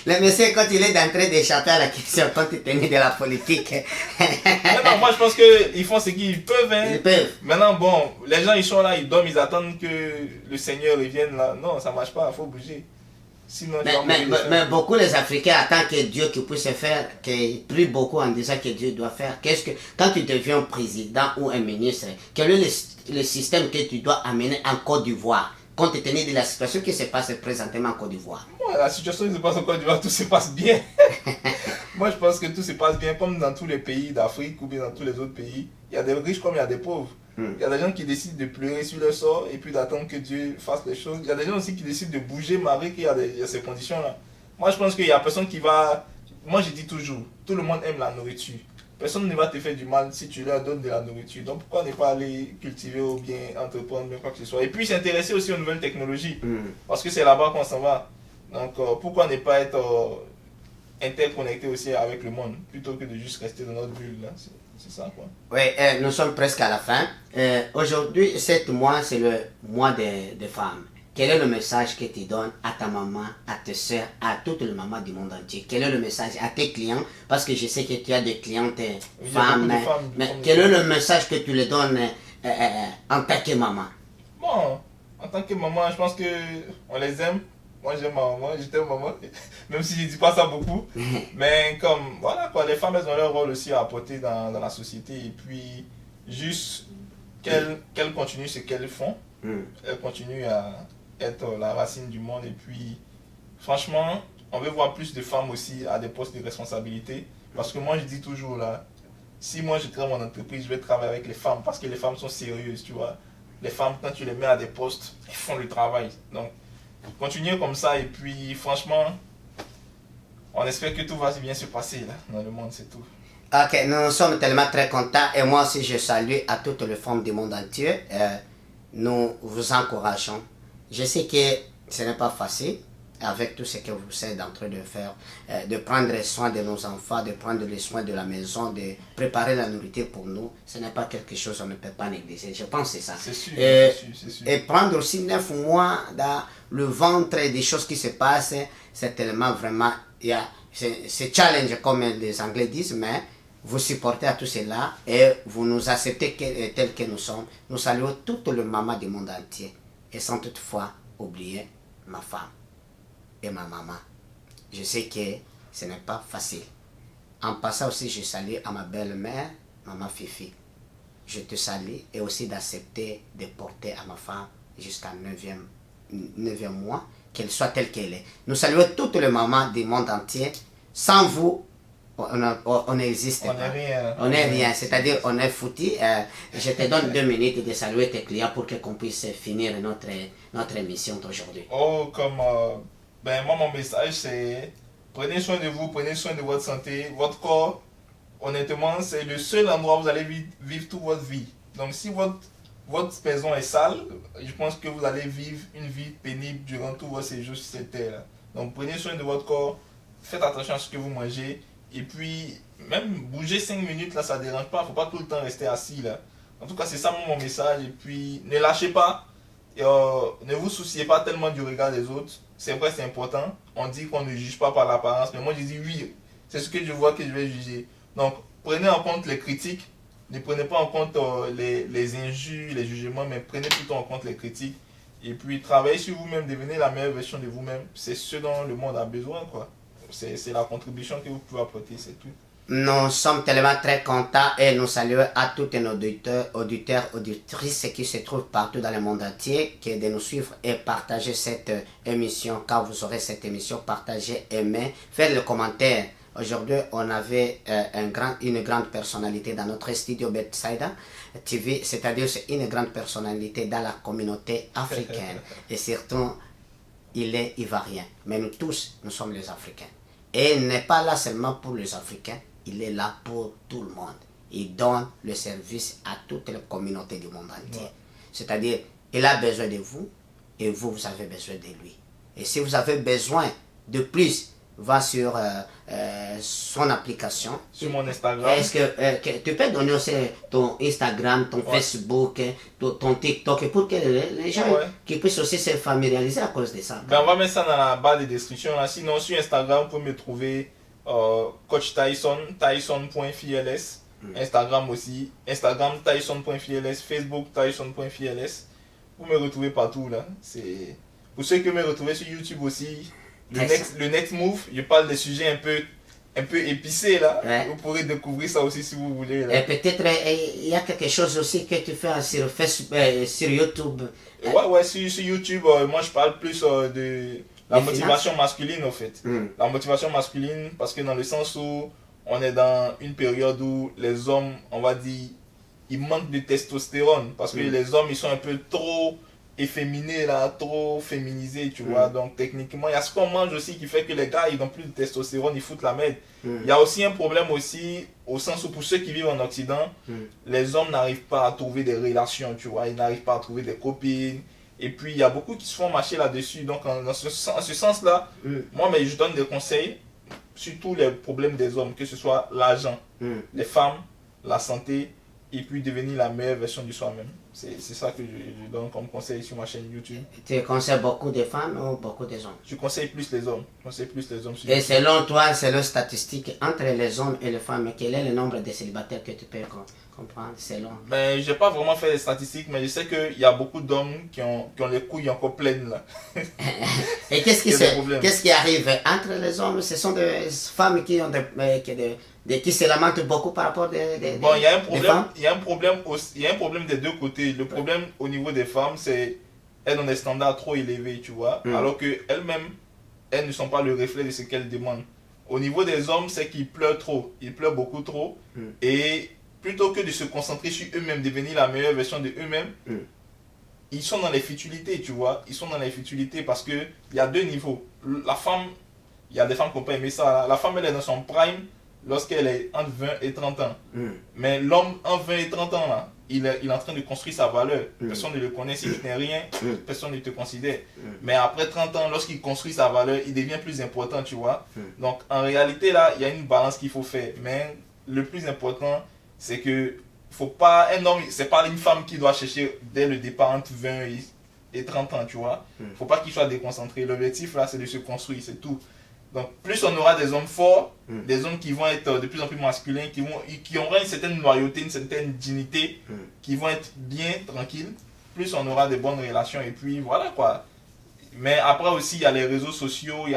Le monsieur, quand il est en train d'échapper à la question, quand il tenait de la politique. Non, moi je pense qu'ils font ce qu'ils peuvent. Hein. Ils peuvent. Maintenant, bon, les gens ils sont là, ils dorment, ils attendent que le Seigneur revienne là. Non, ça marche pas, il faut bouger. Sinon, mais beaucoup les Africains attendent que Dieu qui puisse faire, qu'ils prient beaucoup en disant que Dieu doit faire. Quand tu deviens président ou un ministre, quel est le système que tu dois amener en Côte d'Ivoire, compte tenu de la situation qui se passe présentement en Côte d'Ivoire? Ouais, la situation qui se passe en Côte d'Ivoire, tout se passe bien. Moi, je pense que tout se passe bien, comme dans tous les pays d'Afrique ou bien dans tous les autres pays. Il y a des riches comme il y a des pauvres. Il y a des gens qui décident de pleurer sur leur sort et puis d'attendre que Dieu fasse les choses. Il y a des gens aussi qui décident de bouger malgré qu'il y a ces conditions-là. Moi, je pense qu'il y a personne qui va... Moi, je dis toujours, tout le monde aime la nourriture. Personne ne va te faire du mal si tu leur donnes de la nourriture. Donc, pourquoi ne pas aller cultiver ou bien entreprendre, bien quoi que ce soit. Et puis, s'intéresser aussi aux nouvelles technologies. Parce que c'est là-bas qu'on s'en va. Donc, pourquoi ne pas être interconnecté aussi avec le monde, plutôt que de juste rester dans notre bulle, là. C'est ça, quoi. Oui, nous sommes presque à la fin. Aujourd'hui, 7 mois, c'est le mois des femmes. Quel est le message que tu donnes à ta maman, à tes soeurs, à toutes les mamans du monde entier? Quel est le message à tes clients? Parce que je sais que tu as des clientes femmes. Mais quel est le message que tu les donnes en tant que maman? Bon, en tant que maman, je pense qu'on les aime. Moi, j'aime ma maman, je t'aime maman. Même si je ne dis pas ça beaucoup. Mais comme, voilà quoi, les femmes, elles ont leur rôle aussi à apporter dans la société. Et puis, juste qu'elles continuent ce qu'elles font. Elles continuent à être la racine du monde. Et puis, franchement, on veut voir plus de femmes aussi à des postes de responsabilité. Parce que moi, je dis toujours là, si moi je crée mon entreprise, je vais travailler avec les femmes. Parce que les femmes sont sérieuses, tu vois. Les femmes, quand tu les mets à des postes, elles font le travail. Donc, continuer comme ça et puis franchement, on espère que tout va bien se passer là, dans le monde, c'est tout. Ok, nous sommes tellement très contents et moi aussi je salue à toutes les femmes du monde entier. Nous vous encourageons. Je sais que ce n'est pas facile, avec tout ce que vous êtes en train de faire, de prendre soin de nos enfants, de prendre les soins de la maison, de préparer la nourriture pour nous, ce n'est pas quelque chose qu'on ne peut pas négliger. Je pense que c'est ça. C'est sûr, c'est sûr. Et prendre aussi 9 mois dans le ventre des choses qui se passent, c'est tellement vraiment, c'est challenge comme les Anglais disent, mais vous supportez à tout cela et vous nous acceptez tels que nous sommes. Nous saluons toutes les mamans du monde entier et sans toutefois oublier ma femme et ma maman. Je sais que ce n'est pas facile. En passant aussi, je salue à ma belle-mère, maman Fifi. Je te salue et aussi d'accepter de porter à ma femme jusqu'à 9e mois, qu'elle soit telle qu'elle est. Nous saluons toutes les mamans du monde entier. Sans vous, on n'existe pas. On n'est rien. C'est-à-dire, on est foutu. Je te donne 2 minutes de saluer tes clients pour qu'on puisse finir notre émission d'aujourd'hui. Oh, moi, mon message, c'est prenez soin de vous, prenez soin de votre santé. Votre corps, honnêtement, c'est le seul endroit où vous allez vivre toute votre vie. Donc, si votre maison est sale, je pense que vous allez vivre une vie pénible durant tout votre séjour sur cette terre. Donc, prenez soin de votre corps, faites attention à ce que vous mangez. Et puis, même bouger 5 minutes, là, ça ne dérange pas. Il ne faut pas tout le temps rester assis, là. En tout cas, c'est ça mon message. Et puis, ne lâchez pas. Ne vous souciez pas tellement du regard des autres. C'est vrai, c'est important. On dit qu'on ne juge pas par l'apparence, mais moi je dis oui, c'est ce que je vois que je vais juger. Donc, prenez en compte les critiques. Ne prenez pas en compte les injures, les jugements, mais prenez plutôt en compte les critiques. Et puis, travaillez sur vous-même, devenez la meilleure version de vous-même. C'est ce dont le monde a besoin, quoi. C'est la contribution que vous pouvez apporter, c'est tout. Nous sommes tellement très contents et nous saluons à tous nos auditeurs, auditrices qui se trouvent partout dans le monde entier, qui est de nous suivre et partager cette émission. Quand vous aurez cette émission, partagez, aimez, faites le commentaire. Aujourd'hui, on avait une grande personnalité dans notre studio Bethsaida TV, c'est-à-dire c'est une grande personnalité dans la communauté africaine. Et surtout, il est ivoirien. Mais nous tous, nous sommes les Africains. Et il n'est pas là seulement pour les Africains, il est là pour tout le monde. Il donne le service à toutes les communautés du monde entier. Ouais. C'est-à-dire, il a besoin de vous et vous, vous avez besoin de lui. Et si vous avez besoin de plus, va sur son application. Sur mon Instagram. Est-ce que tu peux donner aussi ton Instagram, ton Facebook, ton TikTok pour que les gens qui puissent aussi se familiariser à cause de ça. Ben, on va mettre ça dans la barre de description. Là. Sinon, sur Instagram, vous pouvez me trouver Coach Tyson, tyson.fils. Instagram aussi. Instagram, tyson.fils. Facebook, tyson.fils. Vous me retrouvez partout. Là. Pour ceux qui me retrouvent sur YouTube aussi. Le next move, je parle des sujets un peu épicés là. Ouais. Vous pourrez découvrir ça aussi si vous voulez. Là. Et peut-être il y a quelque chose aussi que tu fais sur Facebook, sur YouTube. Ouais, sur YouTube, moi je parle plus de la motivation masculine en fait. La motivation masculine parce que dans le sens où on est dans une période où les hommes, on va dire, ils manquent de testostérone parce que les hommes ils sont un peu trop efféminé là, trop féminisé, tu vois. Donc techniquement, il y a ce qu'on mange aussi qui fait que les gars, ils n'ont plus de testostérone, ils foutent la merde. Il y a aussi un problème aussi, au sens où pour ceux qui vivent en Occident, les hommes n'arrivent pas à trouver des relations, tu vois. Ils n'arrivent pas à trouver des copines. Et puis, il y a beaucoup qui se font marcher là-dessus. Donc, en ce sens-là, moi, mais je donne des conseils sur tous les problèmes des hommes, que ce soit l'argent, les femmes, la santé, et puis devenir la meilleure version de soi-même. C'est ça que je donne comme conseil sur ma chaîne YouTube. Tu conseilles beaucoup de femmes ou beaucoup des hommes? Je conseille plus les hommes. Et selon toi, selon statistiques, entre les hommes et les femmes, quel est le nombre de célibataires que tu peux comprendre selon? Ben, je n'ai pas vraiment fait les statistiques, mais je sais qu'il y a beaucoup d'hommes qui ont les couilles encore pleines là. Et qu'est-ce qui arrive entre les hommes? Ce sont des femmes qui ont qui se lamentent beaucoup par rapport bon, il y a un problème des deux côtés. Le problème au niveau des femmes, c'est qu'elles ont des standards trop élevés, tu vois, alors qu'elles-mêmes, elles ne sont pas le reflet de ce qu'elles demandent. Au niveau des hommes, c'est qu'ils pleurent trop, ils pleurent beaucoup trop, et plutôt que de se concentrer sur eux-mêmes, devenir la meilleure version de eux-mêmes, ils sont dans les futilités, tu vois, ils sont dans les futilités parce qu'il y a deux niveaux. La femme, il y a des femmes qui n'ont pas aimé ça, la femme elle est dans son prime, lorsqu'elle est entre 20 et 30 ans. Mais l'homme entre 20 et 30 ans, là, il est en train de construire sa valeur. Personne ne le connaît, s'il n'est rien, personne ne te considère. Mais après 30 ans, lorsqu'il construit sa valeur, il devient plus important, tu vois. Donc en réalité, là, il y a une balance qu'il faut faire. Mais le plus important, c'est que faut pas, un homme, c'est pas une femme qui doit chercher dès le départ entre 20 et 30 ans, tu vois. Faut pas qu'il soit déconcentré. L'objectif, là, c'est de se construire, c'est tout. Donc, plus on aura des hommes forts, des hommes qui vont être de plus en plus masculins, qui auront une certaine loyauté, une certaine dignité, qui vont être bien tranquilles, plus on aura de bonnes relations. Et puis, voilà quoi. Mais après aussi, il y a les réseaux sociaux, il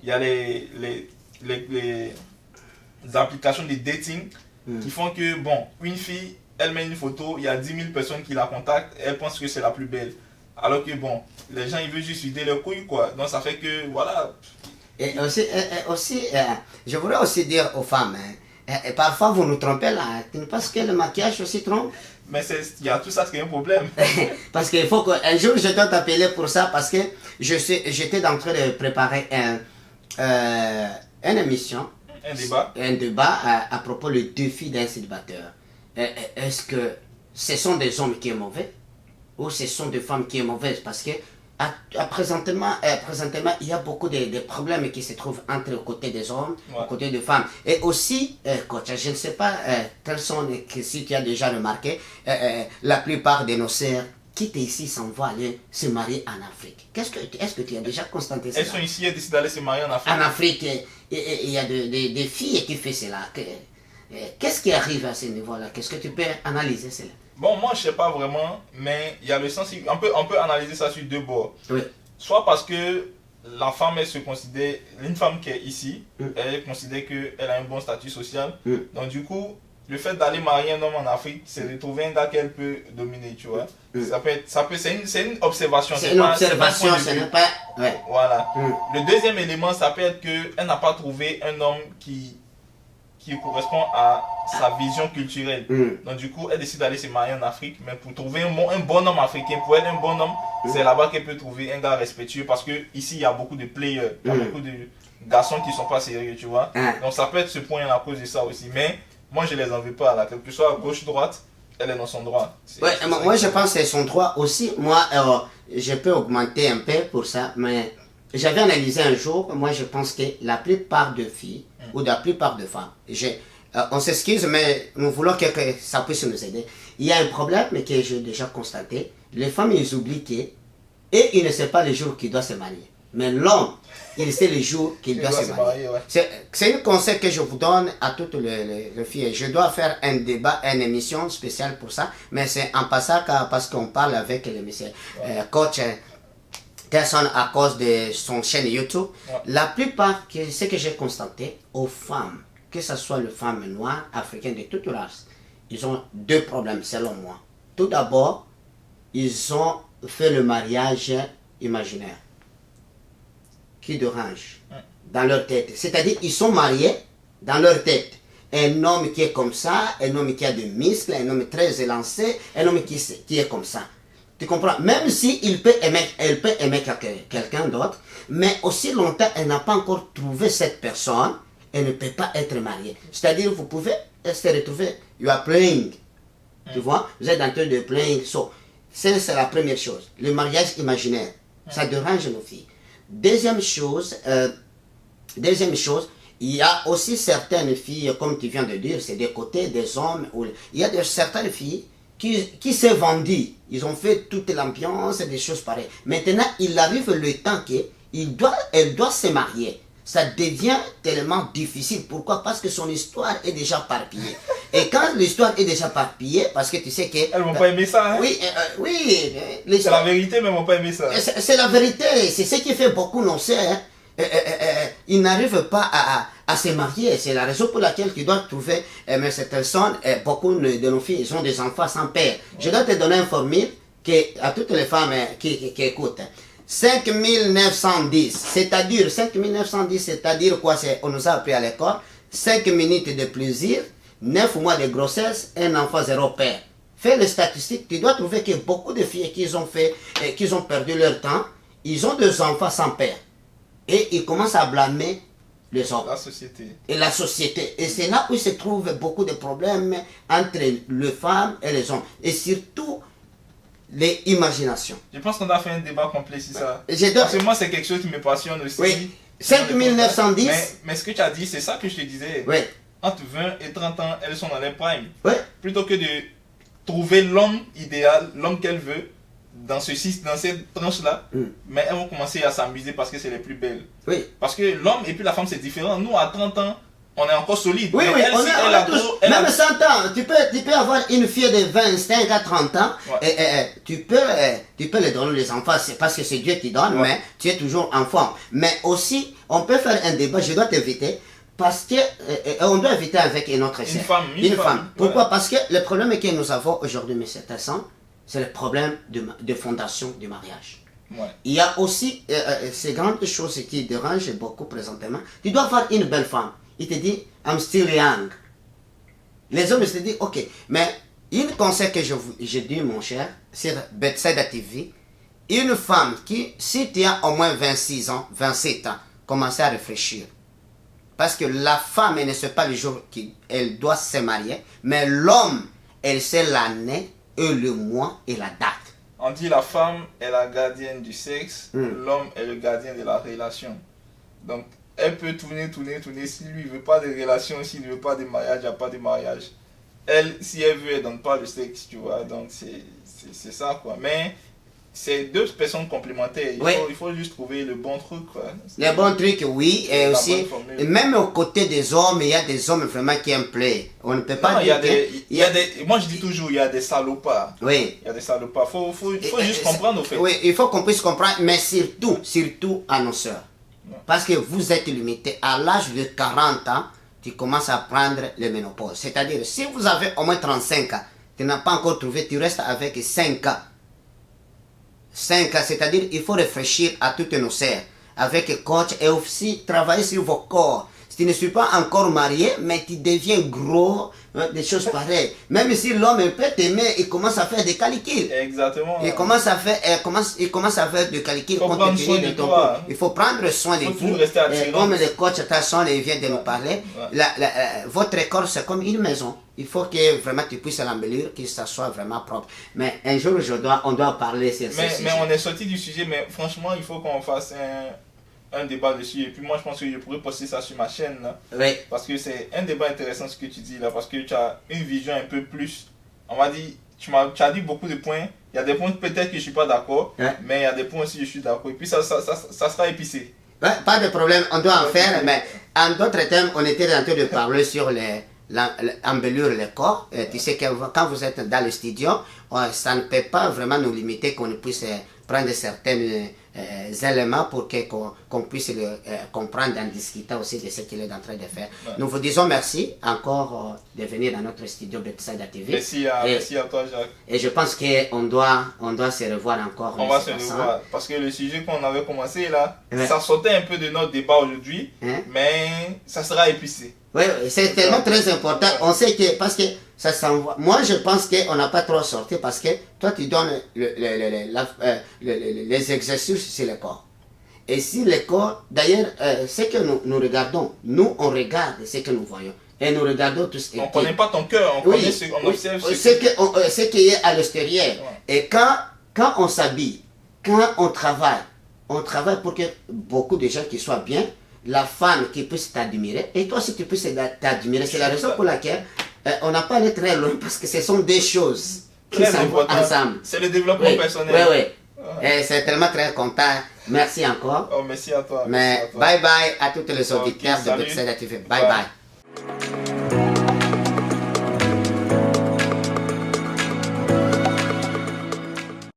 y a les applications de dating qui font que, bon, une fille, elle met une photo, il y a 10 000 personnes qui la contactent, elle pense que c'est la plus belle. Alors que, bon, les gens, ils veulent juste vider leurs couilles, quoi. Donc, ça fait que, voilà. Et aussi je voudrais aussi dire aux femmes, parfois vous nous trompez là, tu ne penses que le maquillage aussi trompe? Mais il y a tout ça qui est un problème. Parce qu'il faut qu'un jour je dois t'appeler pour ça, parce que j'étais en train de préparer une émission. Un débat à propos du défi d'un célibataire. Est-ce que ce sont des hommes qui sont mauvais ou ce sont des femmes qui sont mauvaises? Parce que présentement, il y a beaucoup de problèmes qui se trouvent entre le côté des hommes, le côté des femmes. Et aussi, coach, je ne sais pas quels sont, si tu as déjà remarqué, la plupart de nos sœurs quittent ici, s'en vont aller se marier en Afrique. Est-ce que tu as déjà constaté ça? Elles sont ici et décident d'aller se marier en Afrique. En Afrique, il y a des filles qui font cela. Qu'est-ce qui arrive à ce niveau-là? Qu'est-ce que tu peux analyser cela? Bon, moi je sais pas vraiment, mais il y a le sens, on peut analyser ça sur deux bords. Oui. Soit parce que la femme, elle se considère, une femme qui est ici, elle considère qu'elle a un bon statut social. Donc du coup, le fait d'aller marier un homme en Afrique, c'est de trouver un gars qu'elle peut dominer, tu vois. C'est une observation. C'est une observation, ce n'est pas... Ouais. Voilà. Le deuxième élément, ça peut être qu'elle n'a pas trouvé un homme qui correspond à sa vision culturelle. Donc du coup, elle décide d'aller se marier en Afrique, mais pour trouver un bon homme africain, pour elle un bon homme, c'est là-bas qu'elle peut trouver un gars respectueux, parce que ici il y a beaucoup de players, il y a beaucoup de garçons qui sont pas sérieux, tu vois. Donc ça peut être ce point à cause de ça aussi, mais moi je les en veux pas, là, quel que soit gauche-droite, elle est dans son droit. Ouais, moi je pense que c'est son droit aussi. Moi, je peux augmenter un peu pour ça, mais j'avais analysé un jour, moi je pense que la plupart de filles, ou la plupart de femmes, on s'excuse, mais nous voulons que ça puisse nous aider. Il y a un problème que j'ai déjà constaté. Les femmes, ils oublient et ils ne savent pas le jour qu'ils doivent se marier. Mais l'homme, il sait le jour qu'il doit se marier. Ouais. C'est un conseil que je vous donne à toutes les filles. Je dois faire un débat, une émission spéciale pour ça, mais c'est en passant parce qu'on parle avec le monsieur coach Tyson à cause de son chaîne YouTube. La plupart, ce que j'ai constaté, aux femmes, que ce soit les femmes noires, africaines de toute race, ils ont deux problèmes selon moi. Tout d'abord, ils ont fait le mariage imaginaire qui dérange dans leur tête. C'est-à-dire, ils sont mariés dans leur tête. Un homme qui est comme ça, un homme qui a des muscles, un homme très élancé, un homme qui est comme ça. Tu comprends? Même si elle peut aimer quelqu'un d'autre, mais aussi longtemps elle n'a pas encore trouvé cette personne, elle ne peut pas être mariée. C'est-à-dire, vous pouvez se retrouver, you are playing. Tu vois? Vous êtes en train de playing. So, c'est la première chose. Le mariage imaginaire, ça dérange nos filles. Deuxième chose, il y a aussi certaines filles, comme tu viens de dire, c'est des côtés des hommes. Il y a certaines filles qui s'est vendu. Ils ont fait toute l'ambiance et des choses pareilles. Maintenant, il arrive le temps qu'elle doit se marier. Ça devient tellement difficile. Pourquoi? Parce que son histoire est déjà parpillée. Et quand l'histoire est déjà parpillée, parce que tu sais que... Elles vont pas aimer ça, hein? Oui, oui. C'est la vérité, mais elles vont pas aimer ça. C'est la vérité. C'est ce qui fait beaucoup nos sœurs. Ils n'arrivent pas à se marier. C'est la raison pour laquelle tu dois trouver cette personne. Beaucoup de nos filles, ils ont des enfants sans père. Je dois te donner une formule à toutes les femmes qui écoutent. 5910, c'est-à-dire 5910, c'est-à-dire quoi? On nous a appris à l'école. 5 minutes de plaisir, 9 mois de grossesse, un enfant zéro père. Fais les statistiques, tu dois trouver que beaucoup de filles qui ont perdu leur temps, ils ont des enfants sans père. Et ils commencent à blâmer les hommes. La société. Et la société. Et c'est là où se trouvent beaucoup de problèmes entre les femmes et les hommes. Et surtout, les imaginations. Je pense qu'on a fait un débat complet sur ça. Je Parce que moi, c'est quelque chose qui me passionne aussi. Oui. 5910. Mais ce que tu as dit, c'est ça que je te disais. Oui. Entre 20 et 30 ans, elles sont dans les primes. Oui. Plutôt que de trouver l'homme idéal, l'homme qu'elle veut, dans cette tranche-là, mais elles vont commencer à s'amuser parce que c'est les plus belles. Oui. Parce que l'homme et puis la femme, c'est différent. Nous, à 30 ans, on est encore solide. Oui, mais oui, elle, on si a, elle a tous, trop- elle même a- 100 ans, tu peux avoir une fille de 25 à 30 ans, Ouais. et tu peux lui donner les enfants, c'est parce que c'est Dieu qui donne, Ouais. mais tu es toujours enfant. Mais aussi, on peut faire un débat, je dois t'inviter, parce que on doit inviter avec une autre sœur. Une femme. Pourquoi? Voilà. Parce que le problème que nous avons aujourd'hui, M. Tassan, c'est le problème de fondation du mariage. Ouais. Il y a aussi ces grandes choses qui dérangent beaucoup présentement. Tu dois avoir une belle femme. Il te dit, I'm still young. Les hommes se disent, ok. Mais un conseil que je dis, mon cher, sur Bethsaida TV, une femme qui, si tu as au moins 26 ans, 27 ans, commence à réfléchir. Parce que la femme, elle ne sait pas le jour qu'elle doit se marier, mais l'homme, elle sait l'année et le mois et la date. On dit la femme est la gardienne du sexe, l'homme est le gardien de la relation. Donc, elle peut tourner. Si lui ne veut pas de relation, s'il ne veut pas de mariage, il n'y a pas de mariage. Elle, si elle veut, elle ne donne pas le sexe, tu vois. Donc, c'est ça, quoi. Mais c'est deux personnes complémentaires. Il faut juste trouver le bon truc, quoi. Les bons trucs, oui. Et aussi, bonne formule. même aux côtés des hommes, il y a des hommes vraiment qui aiment play. On ne peut pas Non, dire moi, je dis toujours, il y a des salopards. Oui. Il y a des salopards. Faut juste comprendre, au fait. Oui, il faut qu'on puisse comprendre, mais surtout à nos soeurs. Parce que vous êtes limité. À l'âge de 40 ans, tu commences à prendre le ménopause. C'est-à-dire, si vous avez au moins 35 ans, tu n'as pas encore trouvé, tu restes avec 5 ans. 5 ans, c'est-à-dire, il faut réfléchir à toutes nos sœurs avec coach et aussi travailler sur vos corps. Si tu ne suis pas encore marié, mais tu deviens gros, des choses pareilles. Même si l'homme peut t'aimer, il commence à faire des calculs. Exactement. Il commence à faire, il commence à faire des calculs. Il faut prendre soin de toi. Il faut prendre soin de Faut vous. toujours rester attirant. Comme le coach Tasson vient de nous parler, votre corps c'est comme une maison. Il faut que vraiment tu puisses l'embellir, que ça soit vraiment propre. Mais un jour, on doit parler sur ce sujet. Mais on est sorti du sujet, mais franchement, il faut qu'on fasse un débat dessus. Et puis moi, je pense que je pourrais poster ça sur ma chaîne. Là, Oui. parce que c'est un débat intéressant ce que tu dis là. Parce que tu as une vision un peu plus. On va dire, tu as dit beaucoup de points. Il y a des points peut-être que je ne suis pas d'accord. Ouais. Mais il y a des points aussi que je suis d'accord. Et puis ça sera épicé. Ouais, pas de problème, on doit en faire. Mais en d'autres termes, on était en train de parler sur embellir le corps. Tu sais que quand vous êtes dans le studio, ça ne peut pas vraiment nous limiter qu'on puisse prendre certains éléments pour qu'on puisse le comprendre en discutant aussi de ce qu'il est en train de faire. Ouais. Nous vous disons merci encore de venir dans notre studio Bethsaida TV. Merci à toi, Jacques. Et je pense qu'on doit se revoir encore. On va se revoir. Parce que le sujet qu'on avait commencé là, Ouais. ça sortait un peu de notre débat aujourd'hui, Hein? mais ça sera épicé. Oui, c'est tellement très important. On sait que, parce que ça s'envoie. Moi, je pense qu'on n'a pas trop sorti parce que toi, tu donnes les exercices sur le corps. Et si le corps, d'ailleurs, ce que nous regardons, nous, on regarde ce que nous voyons. Et nous regardons tous. On ne connaît pas ton cœur, on connaît on observe ce qui est à l'extérieur. Ouais. Et quand on s'habille, quand on travaille pour que beaucoup de gens qui soient bien, la femme qui puisse t'admirer, et toi aussi tu puisses t'admirer. C'est la raison pour laquelle on n'a pas allé très loin, parce que ce sont des choses qui très s'en vont important. ensemble. C'est le développement personnel. Oui. Et c'est tellement très content. Merci encore. Oh, merci à toi. Mais merci à toi. bye bye à tous les Ok, auditeurs de salut. Bethsaida TV. Bye Bye. bye.